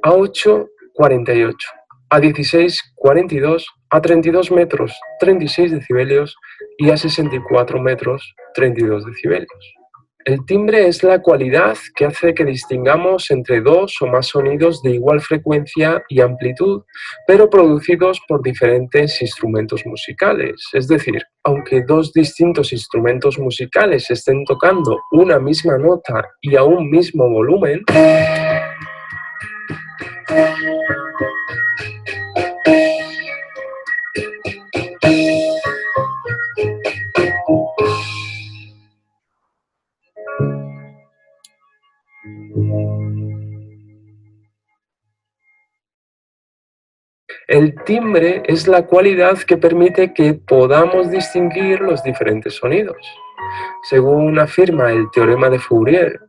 a 8, 48, a 16, 42, a 32 metros, 36 decibelios y a 64 metros, 32 decibelios. El timbre es la cualidad que hace que distingamos entre dos o más sonidos de igual frecuencia y amplitud, pero producidos por diferentes instrumentos musicales. Es decir, aunque dos distintos instrumentos musicales estén tocando una misma nota y a un mismo volumen, el timbre es la cualidad que permite que podamos distinguir los diferentes sonidos. Según afirma el teorema de Fourier,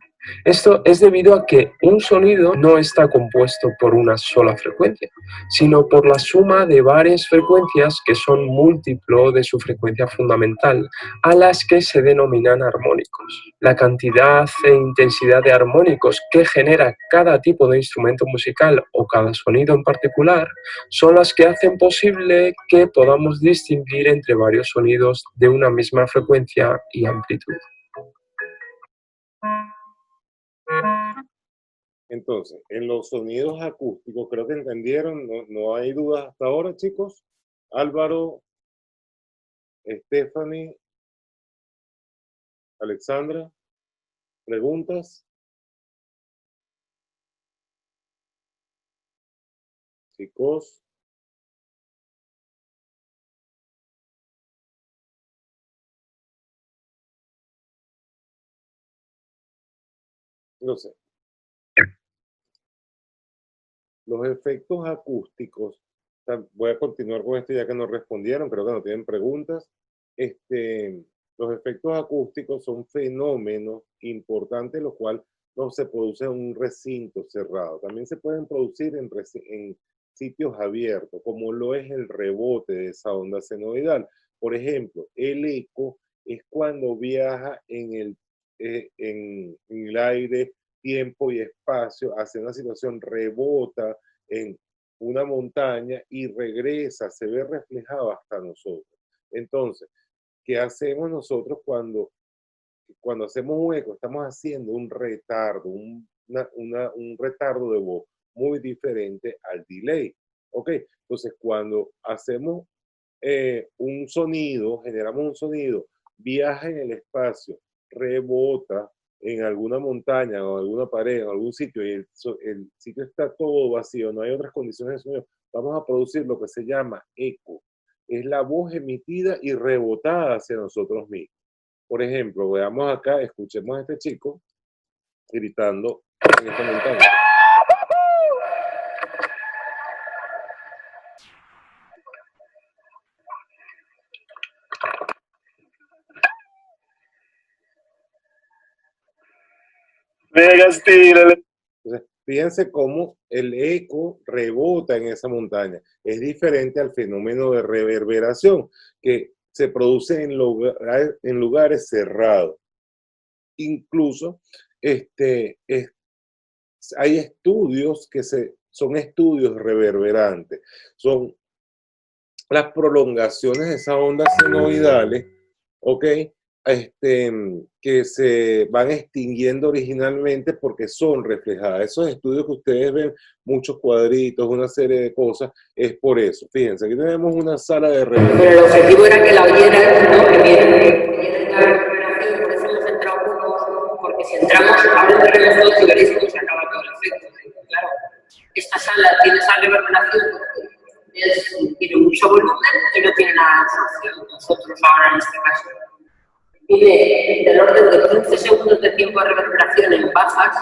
esto es debido a que un sonido no está compuesto por una sola frecuencia, sino por la suma de varias frecuencias que son múltiplo de su frecuencia fundamental, a las que se denominan armónicos. La cantidad e intensidad de armónicos que genera cada tipo de instrumento musical o cada sonido en particular son las que hacen posible que podamos distinguir entre varios sonidos de una misma frecuencia y amplitud. Entonces, en los sonidos acústicos, creo que entendieron, no hay dudas hasta ahora, chicos. Álvaro, Stephanie, Alexandra, ¿preguntas? Chicos. No sé. Los efectos acústicos, voy a continuar con esto ya que nos respondieron, creo que no tienen preguntas. Los efectos acústicos son fenómenos importantes, lo cual no se produce en un recinto cerrado. También se pueden producir en sitios abiertos, como lo es el rebote de esa onda senoidal. Por ejemplo, el eco es cuando viaja en el aire, tiempo y espacio hacia una situación, rebota en una montaña y regresa, se ve reflejado hasta nosotros. Entonces, ¿qué hacemos nosotros cuando hacemos un eco? Estamos haciendo un retardo, un retardo de voz muy diferente al delay. ¿Ok? Entonces, cuando hacemos un sonido, generamos un sonido, viaja en el espacio, rebota en alguna montaña o alguna pared, en algún sitio, y el sitio está todo vacío, no hay otras condiciones de sonido, vamos a producir lo que se llama eco. Es la voz emitida y rebotada hacia nosotros mismos. Por ejemplo, veamos acá, escuchemos a este chico gritando en esta montaña. Entonces, fíjense cómo el eco rebota en esa montaña. Es diferente al fenómeno de reverberación que se produce en lugares cerrados. Incluso hay estudios que son estudios reverberantes. Son las prolongaciones de esas ondas senoidales, ¿ok? Que se van extinguiendo originalmente porque son reflejadas. Esos estudios que ustedes ven, muchos cuadritos, una serie de cosas, es por eso. Fíjense, aquí tenemos una sala de reverberación. Pero el objetivo era que la oyeran, ¿no? Que vieran la reverberación, por eso hemos entrado unos, porque si entramos, ahora entraremos todos y veréis cómo se acaba todo el efecto. Claro, esta sala tiene esa reverberación porque tiene mucho volumen y no tiene nada de absorción. Nosotros ahora en este caso tiene del orden de 15 segundos de tiempo de reverberación en bajas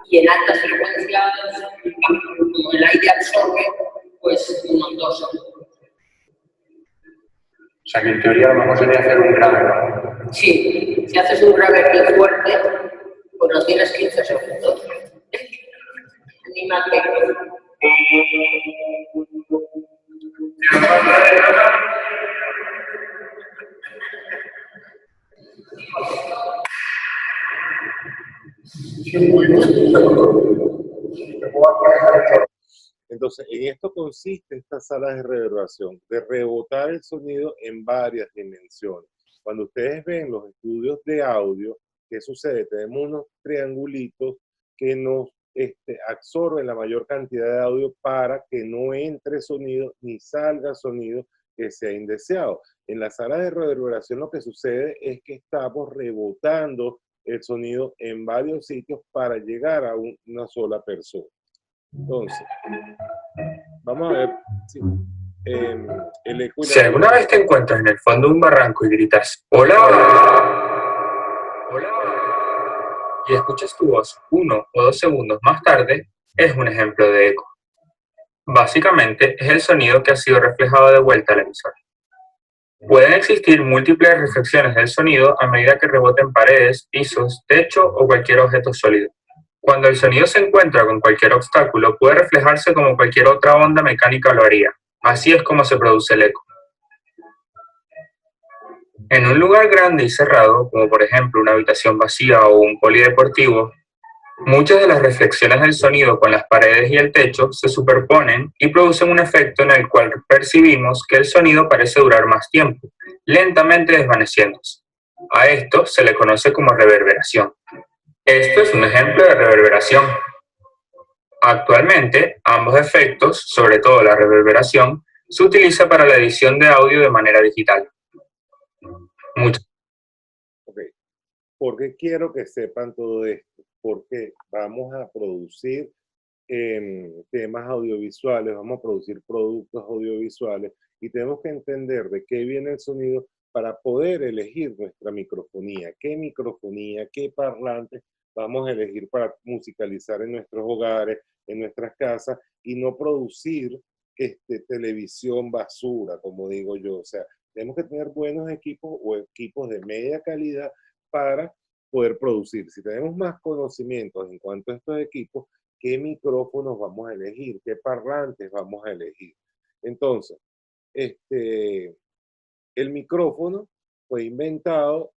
y en altas frecuencias, como el aire absorbe, pues unos 2 segundos. O sea que en teoría a lo mejor sería hacer un grave, ¿no? Sí, si haces un grave bien fuerte, pues no tienes 15 segundos. Anímate. Entonces, en esto consiste esta sala de reverberación, de rebotar el sonido en varias dimensiones. Cuando ustedes ven los estudios de audio, ¿qué sucede? Tenemos unos triangulitos que nos absorben la mayor cantidad de audio para que no entre sonido ni salga sonido que sea indeseado. En la sala de reverberación lo que sucede es que estamos rebotando el sonido en varios sitios para llegar a una sola persona. Entonces, vamos a ver si el eco. Si alguna vez te encuentras en el fondo de un barranco y gritas ¡Hola! ¡Hola! Y escuchas tu voz 1 o 2 segundos más tarde, es un ejemplo de eco. Básicamente, es el sonido que ha sido reflejado de vuelta al emisor. Pueden existir múltiples reflexiones del sonido a medida que reboten paredes, pisos, techo o cualquier objeto sólido. Cuando el sonido se encuentra con cualquier obstáculo, puede reflejarse como cualquier otra onda mecánica lo haría. Así es como se produce el eco. En un lugar grande y cerrado, como por ejemplo una habitación vacía o un polideportivo, muchas de las reflexiones del sonido con las paredes y el techo se superponen y producen un efecto en el cual percibimos que el sonido parece durar más tiempo, lentamente desvaneciéndose. A esto se le conoce como reverberación. Esto es un ejemplo de reverberación. Actualmente, ambos efectos, sobre todo la reverberación, se utiliza para la edición de audio de manera digital. Ok, ¿por qué quiero que sepan todo esto? Porque vamos a producir temas audiovisuales, vamos a producir productos audiovisuales y tenemos que entender de qué viene el sonido para poder elegir nuestra microfonía, qué parlantes vamos a elegir para musicalizar en nuestros hogares, en nuestras casas y no producir televisión basura, como digo yo. O sea, tenemos que tener buenos equipos o equipos de media calidad para poder producir. Si tenemos más conocimientos en cuanto a estos equipos, qué micrófonos vamos a elegir, qué parlantes vamos a elegir. Entonces, el micrófono fue inventado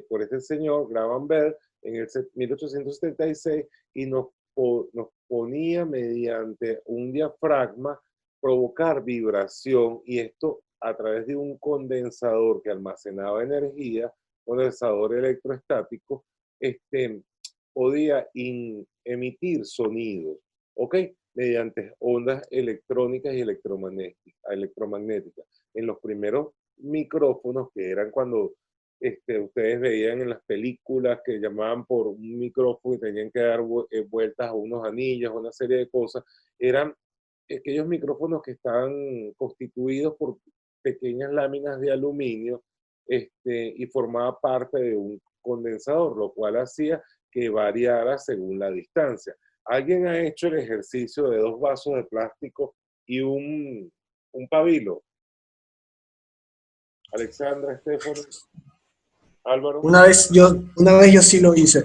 por este señor, Graham Bell, en el 1876 y nos ponía mediante un diafragma provocar vibración y esto a través de un condensador que almacenaba energía, condensador electrostático, podía emitir sonidos, ¿ok? Mediante ondas electrónicas y electromagnéticas. En los primeros micrófonos, que eran cuando ustedes veían en las películas que llamaban por un micrófono y tenían que dar vueltas a unos anillos, una serie de cosas, eran aquellos micrófonos que estaban constituidos por pequeñas láminas de aluminio y formaba parte de un condensador, lo cual hacía que variara según la distancia. ¿Alguien ha hecho el ejercicio de 2 vasos de plástico y un pabilo? Alexandra, Estefano, Álvaro. Una vez yo sí lo hice,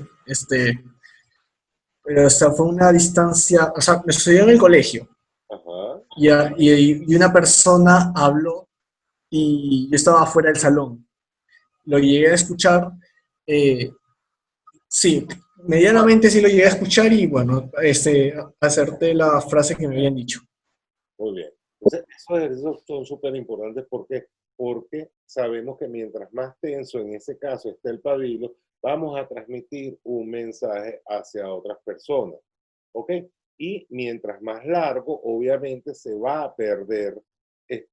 pero fue una distancia, o sea, me sucedió en el colegio. Ajá. Y una persona habló y yo estaba fuera del salón. Lo llegué a escuchar, sí, medianamente sí lo llegué a escuchar y bueno, acerté la frase que me habían dicho. Muy bien. Entonces, esos ejercicios son súper importantes. ¿Por qué? Porque sabemos que mientras más tenso en ese caso esté el pabilo, vamos a transmitir un mensaje hacia otras personas. ¿Ok? Y mientras más largo, obviamente se va a perder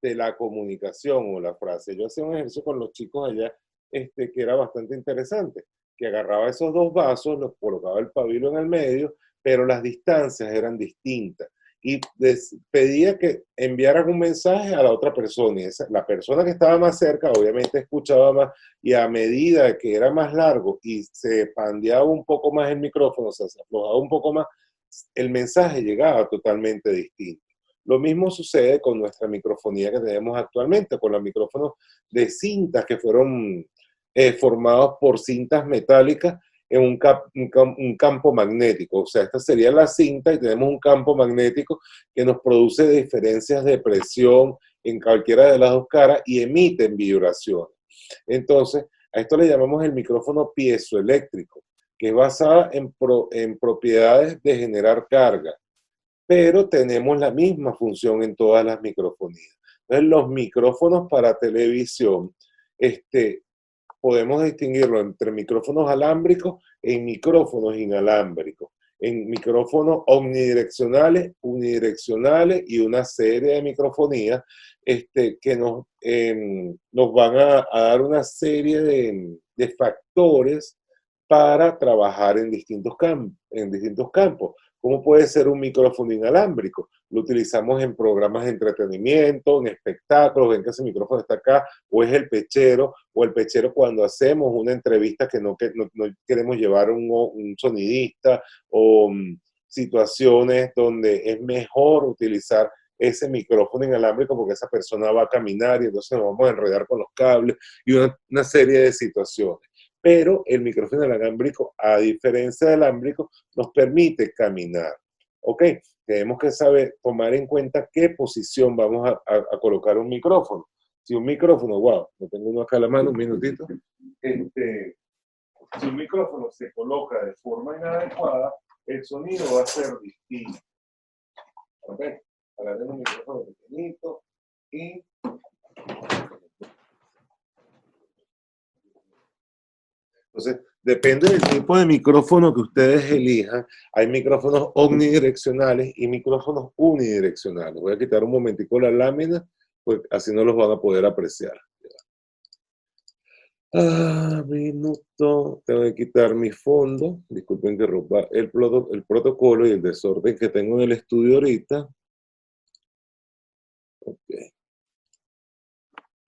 la comunicación o la frase. Yo hacía un ejercicio con los chicos allá que era bastante interesante, que agarraba esos 2 vasos, los colocaba el pabilo en el medio, pero las distancias eran distintas. Y pedía que enviaran un mensaje a la otra persona. Y la persona que estaba más cerca, obviamente, escuchaba más. Y a medida que era más largo y se pandeaba un poco más el micrófono, o sea, se aflojaba un poco más, el mensaje llegaba totalmente distinto. Lo mismo sucede con nuestra microfonía que tenemos actualmente, con los micrófonos de cintas que fueron formados por cintas metálicas en un campo magnético. O sea, esta sería la cinta y tenemos un campo magnético que nos produce diferencias de presión en cualquiera de las 2 caras y emiten vibraciones. Entonces, a esto le llamamos el micrófono piezoeléctrico, que es basada en propiedades de generar carga, pero tenemos la misma función en todas las microfonías. Entonces, los micrófonos para televisión, podemos distinguirlo entre micrófonos alámbricos y micrófonos inalámbricos. En micrófonos omnidireccionales, unidireccionales y una serie de microfonías que nos van a dar una serie de factores para trabajar en distintos campos. ¿Cómo puede ser un micrófono inalámbrico? Lo utilizamos en programas de entretenimiento, en espectáculos, ven que ese micrófono está acá, o es el pechero cuando hacemos una entrevista que no queremos llevar un sonidista, o situaciones donde es mejor utilizar ese micrófono inalámbrico porque esa persona va a caminar y entonces nos vamos a enredar con los cables y una serie de situaciones. Pero el micrófono inalámbrico, a diferencia del alámbrico, nos permite caminar. ¿Ok? Tenemos que saber, tomar en cuenta qué posición vamos a colocar un micrófono. Si un micrófono, wow, no tengo uno acá a la mano, un minutito. Si un micrófono se coloca de forma inadecuada, el sonido va a ser distinto. ¿Ok? Agarremos un micrófono pequeñito y Entonces, depende del tipo de micrófono que ustedes elijan. Hay micrófonos omnidireccionales y micrófonos unidireccionales. Voy a quitar un momentico la lámina, pues así no los van a poder apreciar. Minuto. Tengo que quitar mi fondo. Disculpen que rompa el protocolo y el desorden que tengo en el estudio ahorita. Ok.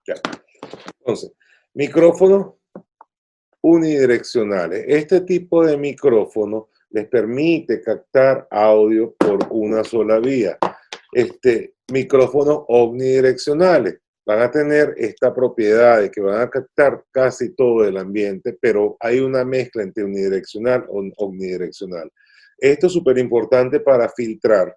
Ya. Entonces, micrófonos unidireccionales. Este tipo de micrófono les permite captar audio por una sola vía. Micrófonos omnidireccionales van a tener esta propiedad de que van a captar casi todo el ambiente, pero hay una mezcla entre unidireccional y omnidireccional. Esto es súper importante para filtrar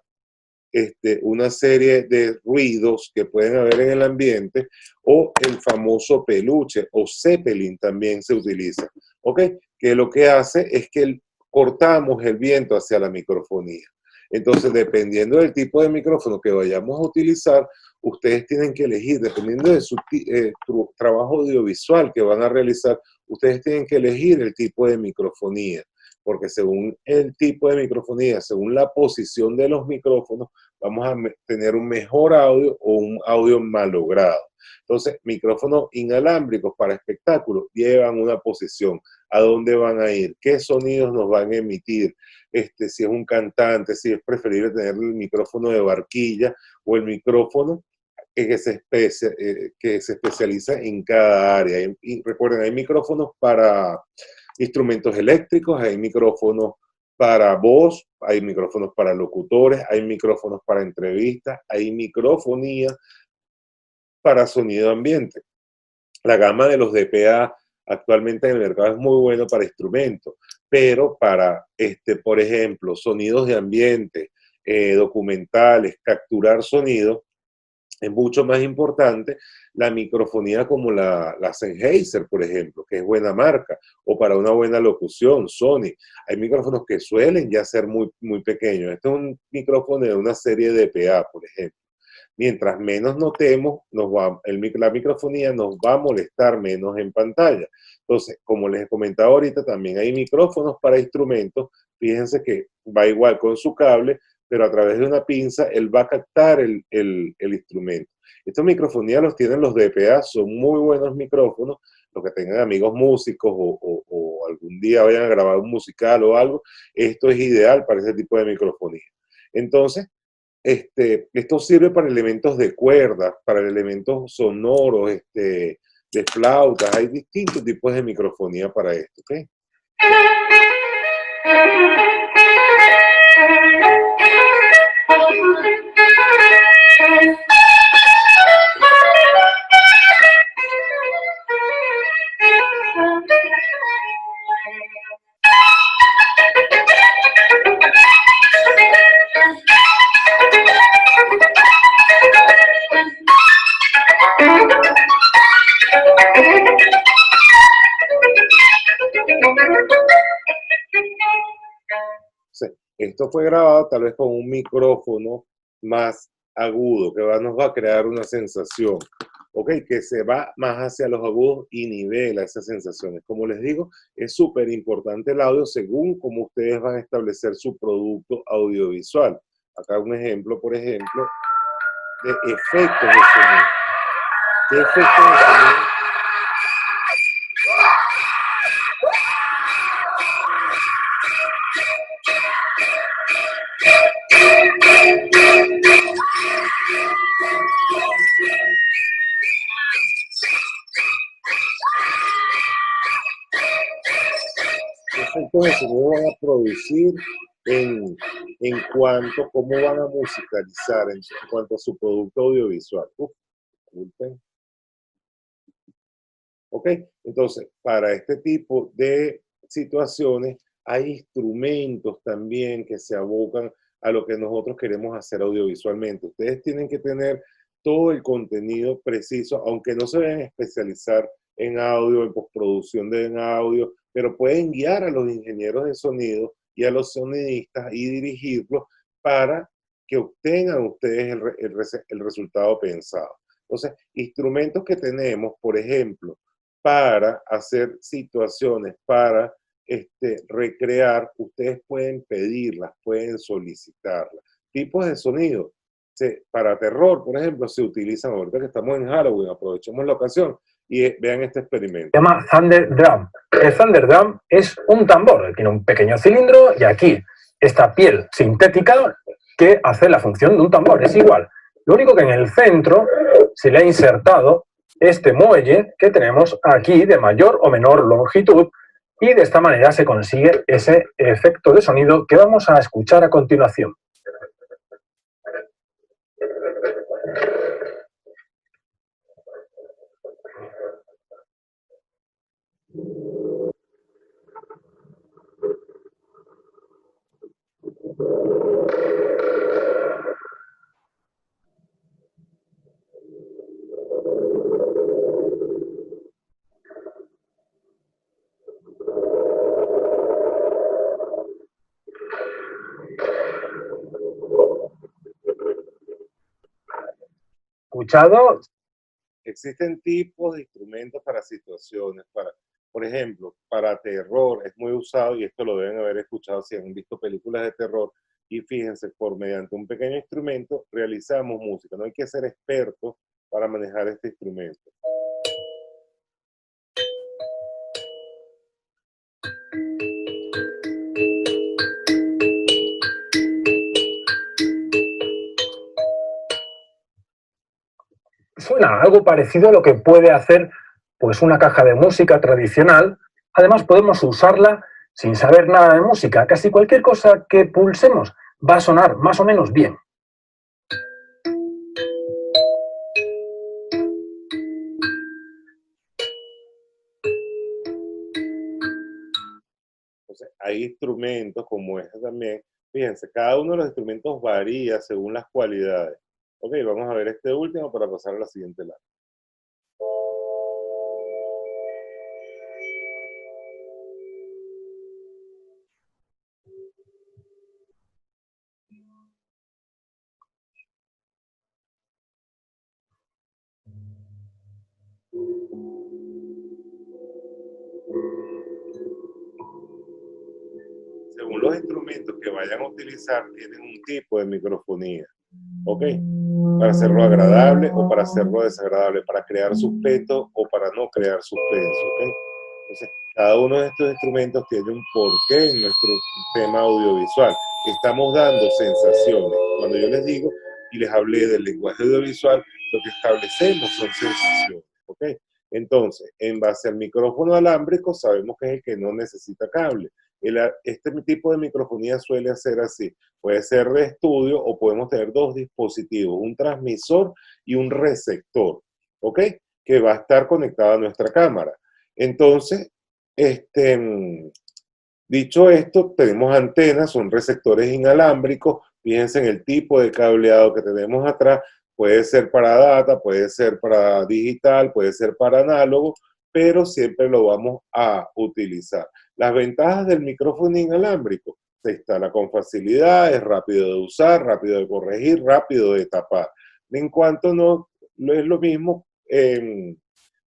una serie de ruidos que pueden haber en el ambiente, o el famoso peluche o Zeppelin también se utiliza, ¿ok? Que lo que hace es que cortamos el viento hacia la microfonía. Entonces, dependiendo del tipo de micrófono que vayamos a utilizar, ustedes tienen que elegir, dependiendo de su trabajo audiovisual que van a realizar, ustedes tienen que elegir el tipo de microfonía, porque según el tipo de microfonía, según la posición de los micrófonos, vamos a tener un mejor audio o un audio malogrado. Entonces, micrófonos inalámbricos para espectáculos llevan una posición. ¿A dónde van a ir? ¿Qué sonidos nos van a emitir? Si es un cantante, si es preferible tener el micrófono de barquilla o el micrófono que se especializa en cada área. Y recuerden, hay micrófonos para instrumentos eléctricos, hay micrófonos para voz, hay micrófonos para locutores, hay micrófonos para entrevistas, hay microfonía para sonido ambiente. La gama de los DPA actualmente en el mercado es muy bueno para instrumentos, pero para, por ejemplo, sonidos de ambiente, documentales, capturar sonido, es mucho más importante la microfonía como la Sennheiser, por ejemplo, que es buena marca, o para una buena locución, Sony. Hay micrófonos que suelen ya ser muy, muy pequeños. Este es un micrófono de una serie de PA, por ejemplo. Mientras menos notemos, la microfonía nos va a molestar menos en pantalla. Entonces, como les he comentado ahorita, también hay micrófonos para instrumentos. Fíjense que va igual con su cable, pero a través de una pinza, él va a captar el instrumento. Estos microfonías los tienen los DPA, son muy buenos micrófonos. Los que tengan amigos músicos o algún día vayan a grabar un musical o algo, esto es ideal para ese tipo de microfonía. Entonces, esto sirve para elementos de cuerdas, para elementos sonoros, de flautas. Hay distintos tipos de microfonía para esto, ¿ok? Esto fue grabado tal vez con un micrófono más agudo, que nos va a crear una sensación, ¿ok? Que se va más hacia los agudos y nivela esas sensaciones. Como les digo, es súper importante el audio según cómo ustedes van a establecer su producto audiovisual. Acá un ejemplo, por ejemplo, de efectos de sonido. ¿Qué efectos de sonido? Efectos de sonido van a producir en cuanto a cómo van a musicalizar, en cuanto a su producto audiovisual. Ok, entonces, para este tipo de situaciones hay instrumentos también que se abocan a lo que nosotros queremos hacer audiovisualmente. Ustedes tienen que tener todo el contenido preciso, aunque no se vayan a especializar en audio, en postproducción de audio, pero pueden guiar a los ingenieros de sonido y a los sonidistas y dirigirlos para que obtengan ustedes el resultado pensado. Entonces, instrumentos que tenemos, por ejemplo, para hacer situaciones, para recrear, ustedes pueden pedirlas, pueden solicitarlas. Tipos de sonido. Para terror, por ejemplo, se utilizan, ahorita que estamos en Halloween, aprovechemos la ocasión y vean este experimento. Se llama Thunder Drum. El Thunder Drum es un tambor, tiene un pequeño cilindro y aquí esta piel sintética que hace la función de un tambor, es igual. Lo único que en el centro se le ha insertado este muelle que tenemos aquí de mayor o menor longitud y de esta manera se consigue ese efecto de sonido que vamos a escuchar a continuación. ¿Escuchado? Existen tipos de instrumentos para situaciones, por ejemplo, para terror es muy usado, y esto lo deben haber escuchado si han visto películas de terror, y fíjense, mediante un pequeño instrumento realizamos música, no hay que ser experto para manejar este instrumento. Suena algo parecido a lo que puede hacer pues una caja de música tradicional. Además podemos usarla sin saber nada de música. Casi cualquier cosa que pulsemos va a sonar más o menos bien. Entonces, hay instrumentos como este también. Fíjense, cada uno de los instrumentos varía según las cualidades. Ok, vamos a ver este último para pasar a la siguiente lámina. Según los instrumentos que vayan a utilizar, tienen un tipo de microfonía. ¿Ok? Para hacerlo agradable o para hacerlo desagradable, para crear suspenso o para no crear suspenso. ¿Ok? Entonces, cada uno de estos instrumentos tiene un porqué en nuestro tema audiovisual. Estamos dando sensaciones. Cuando yo les digo y les hablé del lenguaje audiovisual, lo que establecemos son sensaciones. ¿Ok? Entonces, en base al micrófono alámbrico, sabemos que es el que no necesita cable. Este tipo de microfonía suele ser así. Puede ser de estudio o podemos tener dos dispositivos, un transmisor y un receptor, ¿ok? Que va a estar conectado a nuestra cámara. Entonces, dicho esto, tenemos antenas, son receptores inalámbricos. Fíjense en el tipo de cableado que tenemos atrás. Puede ser para data, puede ser para digital, puede ser para análogo, pero siempre lo vamos a utilizar. Las ventajas del micrófono inalámbrico: se instala con facilidad, es rápido de usar, rápido de corregir, rápido de tapar. En cuanto no es lo mismo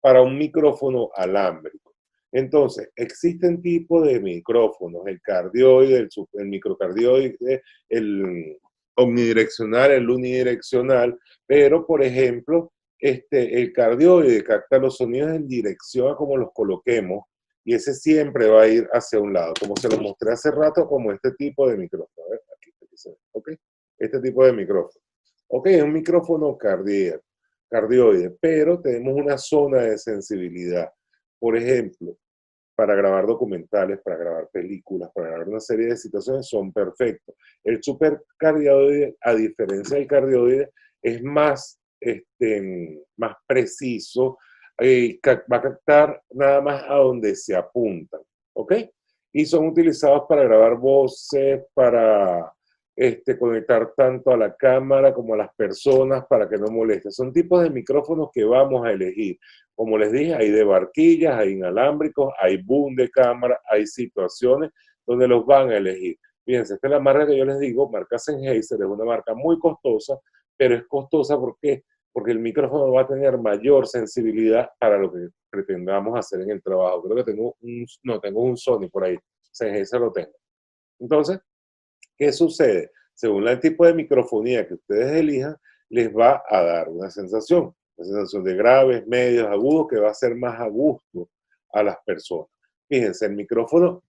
para un micrófono alámbrico. Entonces, existen tipos de micrófonos: el cardioide, el microcardioide, el omnidireccional, el unidireccional, pero por ejemplo, el cardioide capta los sonidos en dirección a como los coloquemos, y ese siempre va a ir hacia un lado, como se lo mostré hace rato, como este tipo de micrófono. A ver, aquí se ve, ¿ok? Este tipo de micrófono. Ok, es un micrófono cardioide, pero tenemos una zona de sensibilidad. Por ejemplo, para grabar documentales, para grabar películas, para grabar una serie de situaciones, son perfectos. El supercardioide, a diferencia del cardioide, es más preciso, va a captar nada más a donde se apuntan, ¿ok? Y son utilizados para grabar voces, para conectar tanto a la cámara como a las personas para que no moleste. Son tipos de micrófonos que vamos a elegir. Como les dije, hay de barquillas, hay inalámbricos, hay boom de cámara, hay situaciones donde los van a elegir. Fíjense, esta es la marca que yo les digo, marca Sennheiser, es una marca muy costosa, pero es costosa ¿por qué? Porque el micrófono va a tener mayor sensibilidad para lo que pretendamos hacer en el trabajo. Creo que tengo un Sony por ahí, ese lo tengo. Entonces, ¿qué sucede? Según el tipo de microfonía que ustedes elijan, les va a dar una sensación de graves, medios, agudos, que va a ser más a gusto a las personas. Fíjense, el micrófono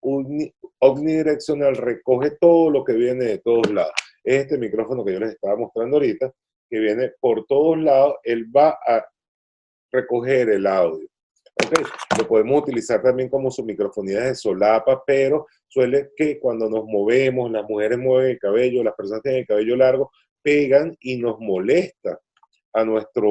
omnidireccional recoge todo lo que viene de todos lados. Este micrófono que yo les estaba mostrando ahorita, que viene por todos lados, él va a recoger el audio. Okay. Lo podemos utilizar también como su microfonía de solapa, pero suele que cuando nos movemos, las mujeres mueven el cabello, las personas tienen el cabello largo, pegan y nos molesta a nuestra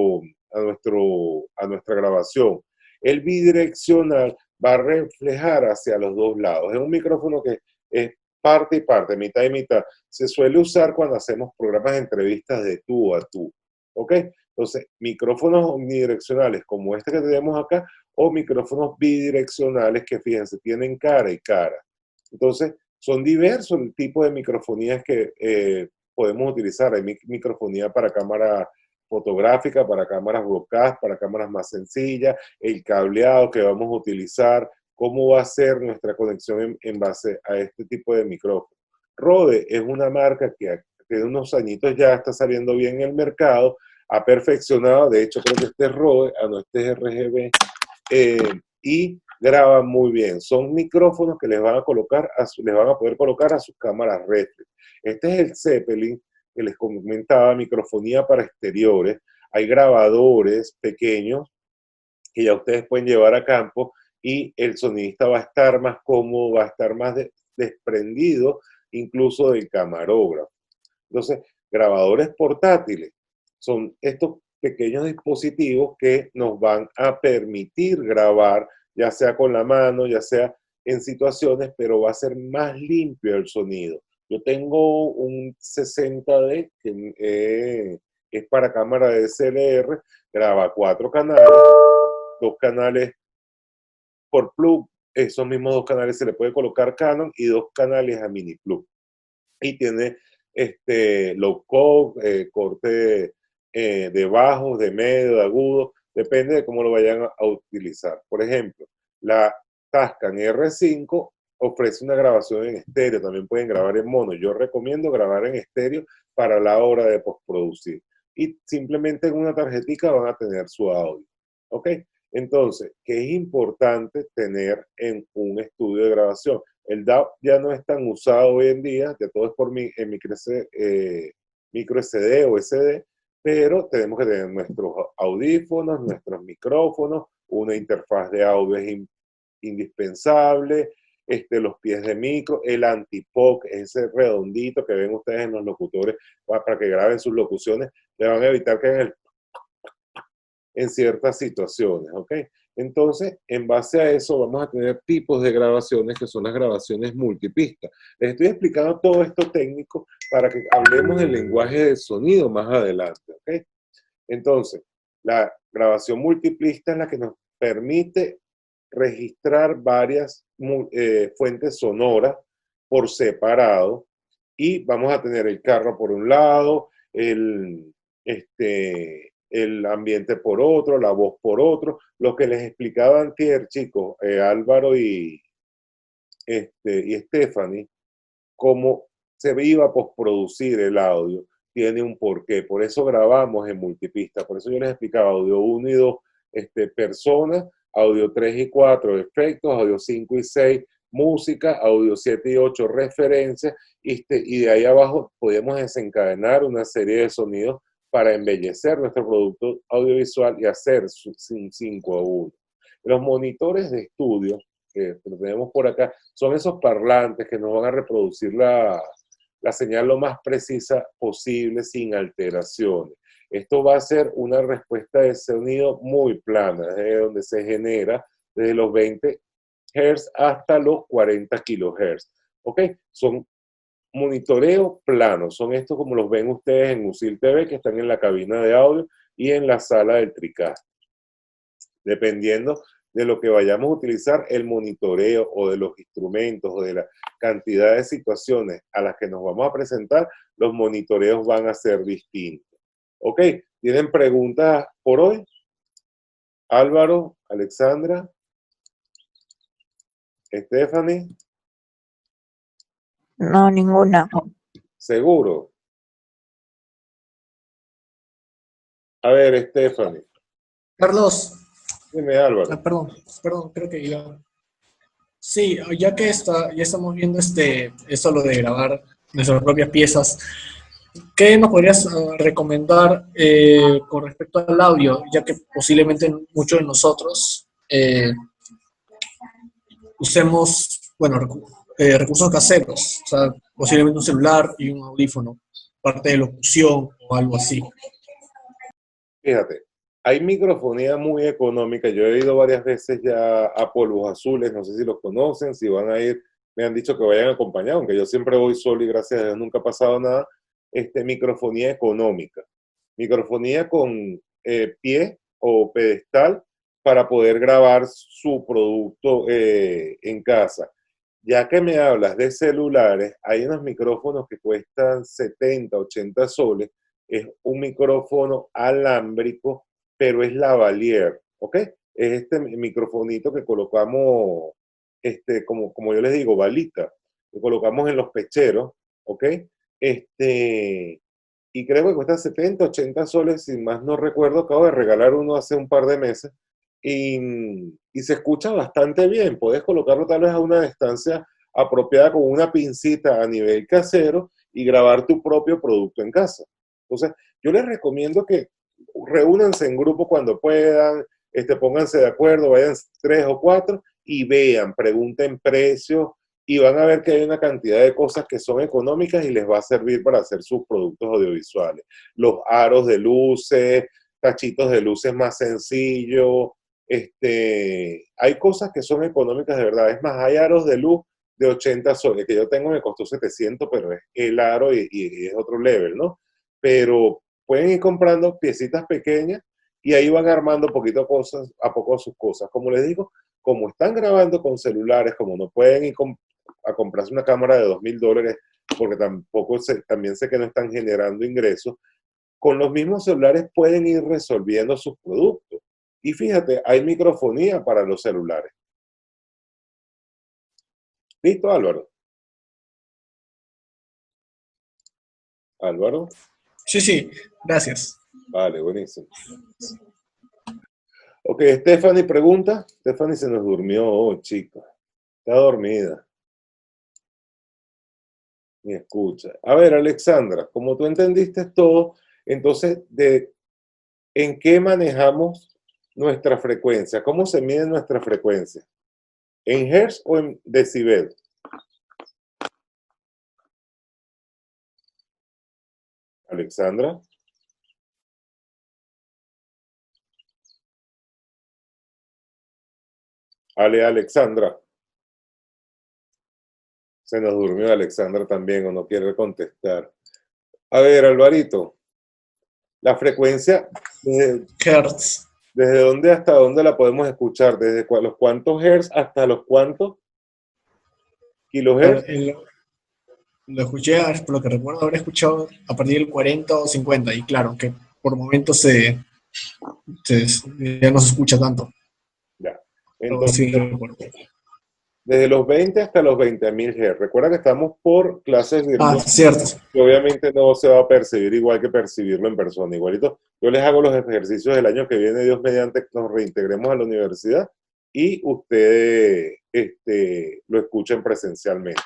grabación. El bidireccional va a reflejar hacia los dos lados. Es un micrófono que es parte y parte, mitad y mitad. Se suele usar cuando hacemos programas de entrevistas de tú a tú. ¿Ok? Entonces, micrófonos omnidireccionales como este que tenemos acá, o micrófonos bidireccionales que, fíjense, tienen cara y cara. Entonces, son diversos el tipo de microfonías que podemos utilizar. Hay microfonía para cámara fotográfica, para cámaras broadcast, para cámaras más sencillas, el cableado que vamos a utilizar, cómo va a ser nuestra conexión en base a este tipo de micrófono. Rode es una marca que de unos añitos ya está saliendo bien en el mercado, ha perfeccionado, de hecho creo que este es Rode, este es RGB, y graba muy bien. Son micrófonos que les van a poder colocar a sus cámaras reflex. Este es el Zeppelin, que les comentaba, microfonía para exteriores. Hay grabadores pequeños que ya ustedes pueden llevar a campo y el sonidista va a estar más cómodo, va a estar más desprendido incluso del camarógrafo. Entonces, grabadores portátiles son estos pequeños dispositivos que nos van a permitir grabar, ya sea con la mano, ya sea en situaciones, pero va a ser más limpio el sonido. Yo tengo un 60D que es para cámara de DSLR, graba 4 canales, 2 canales por plug, esos mismos 2 canales se le puede colocar Canon y 2 canales a mini plug. Y tiene low cut, corte de bajos, de medio, de agudo, depende de cómo lo vayan a utilizar. Por ejemplo, la Tascam R5 ofrece una grabación en estéreo, también pueden grabar en mono. Yo recomiendo grabar en estéreo para la hora de postproducir. Y simplemente en una tarjetita van a tener su audio. ¿Ok? Entonces, ¿qué es importante tener en un estudio de grabación? El DAW ya no es tan usado hoy en día, ya todo es por micro SD o SD, pero tenemos que tener nuestros audífonos, nuestros micrófonos, una interfaz de audio es indispensable, los pies de micro, el anti-POC, ese redondito que ven ustedes en los locutores para que graben sus locuciones, le van a evitar que en ciertas situaciones, ¿ok? Entonces, en base a eso, vamos a tener tipos de grabaciones que son las grabaciones multipista. Les estoy explicando todo esto técnico para que hablemos del lenguaje del sonido más adelante, ¿ok? Entonces, la grabación multipista es la que nos permite registrar varias fuentes sonoras por separado y vamos a tener el carro por un lado, el ambiente por otro, la voz por otro, lo que les explicaba antier, chicos, Álvaro y Stephanie, cómo se iba a postproducir el audio, tiene un porqué, por eso grabamos en multipista, por eso yo les explicaba audio 1 y 2, personas, audio 3 y 4, efectos, audio 5 y 6, música, audio 7 y 8, referencias, y de ahí abajo podemos desencadenar una serie de sonidos para embellecer nuestro producto audiovisual y hacer un 5:1. Los monitores de estudio que tenemos por acá son esos parlantes que nos van a reproducir la señal lo más precisa posible sin alteraciones. Esto va a ser una respuesta de sonido muy plana, desde donde se genera desde los 20 Hz hasta los 40 kHz. ¿Ok? Son monitoreo plano, son estos como los ven ustedes en Usil TV, que están en la cabina de audio y en la sala del TriCaster. Dependiendo de lo que vayamos a utilizar, el monitoreo o de los instrumentos o de la cantidad de situaciones a las que nos vamos a presentar, los monitoreos van a ser distintos. ¿Ok? ¿Tienen preguntas por hoy? Álvaro, Alexandra, Stephanie, No, ninguna. seguro. A ver, Stephanie, Carlos, dime Álvaro. perdón, creo que ya. Sí, ya que ya estamos viendo esto lo de grabar nuestras propias piezas, ¿qué nos podrías recomendar con respecto al audio? Ya que posiblemente muchos de nosotros usemos, bueno, recursos caseros, o sea, posiblemente un celular y un audífono, parte de locución o algo así. Fíjate, hay microfonía muy económica. Yo he ido varias veces ya a Polvos Azules, no sé si los conocen, si van a ir, me han dicho que vayan acompañados, aunque yo siempre voy solo y gracias a Dios nunca ha pasado nada. Microfonía económica, microfonía con pie o pedestal para poder grabar su producto en casa. Ya que me hablas de celulares, hay unos micrófonos que cuestan 70, 80 soles. Es un micrófono alámbrico, pero es lavalier, ¿ok? Es este microfonito que colocamos, como yo les digo, balita, que colocamos en los pecheros, ¿ok? Y creo que cuesta 70, 80 soles, si más no recuerdo, acabo de regalar uno hace un par de meses, y se escucha bastante bien. Puedes colocarlo tal vez a una distancia apropiada con una pincita a nivel casero y grabar tu propio producto en casa. Entonces, yo les recomiendo que reúnanse en grupo cuando puedan, pónganse de acuerdo, vayan 3 o 4 y vean, pregunten precios y van a ver que hay una cantidad de cosas que son económicas y les va a servir para hacer sus productos audiovisuales. Los aros de luces, cachitos de luces más sencillos, hay cosas que son económicas de verdad. Es más, hay aros de luz de 80 soles, que yo tengo me costó 700, pero es el aro y es otro level, ¿no? Pero pueden ir comprando piecitas pequeñas y ahí van armando poquito a poco sus cosas. Como les digo, como están grabando con celulares, como no pueden ir a comprarse una cámara de $2,000, porque también sé que no están generando ingresos, con los mismos celulares pueden ir resolviendo sus productos. Y fíjate, hay microfonía para los celulares. ¿Listo, Álvaro? ¿Álvaro? Sí, gracias. Vale, buenísimo. Ok, Stephanie pregunta. Stephanie se nos durmió, chica. Está dormida. Ni escucha. A ver, Alexandra, como tú entendiste todo, entonces, ¿en qué manejamos nuestra frecuencia? ¿Cómo se mide nuestra frecuencia? ¿En hertz o en decibel? Alexandra. Alexandra. Se nos durmió Alexandra también o no quiere contestar. A ver, Alvarito. La frecuencia, Hertz. ¿desde dónde hasta dónde la podemos escuchar? ¿Desde los cuántos hertz hasta los cuántos kilohertz? Lo escuché, por lo que recuerdo haber escuchado a partir del 40 o 50, y claro, que por momentos ya no se escucha tanto. Ya. Pero Entonces, sí, recuerdo. desde los 20 hasta los 20.000 Hz. Recuerda que estamos por clases virtuales. Cierto. Que obviamente no se va a percibir igual que percibirlo en persona. Igualito, yo les hago los ejercicios del año que viene, Dios mediante, nos reintegremos a la universidad y ustedes lo escuchen presencialmente.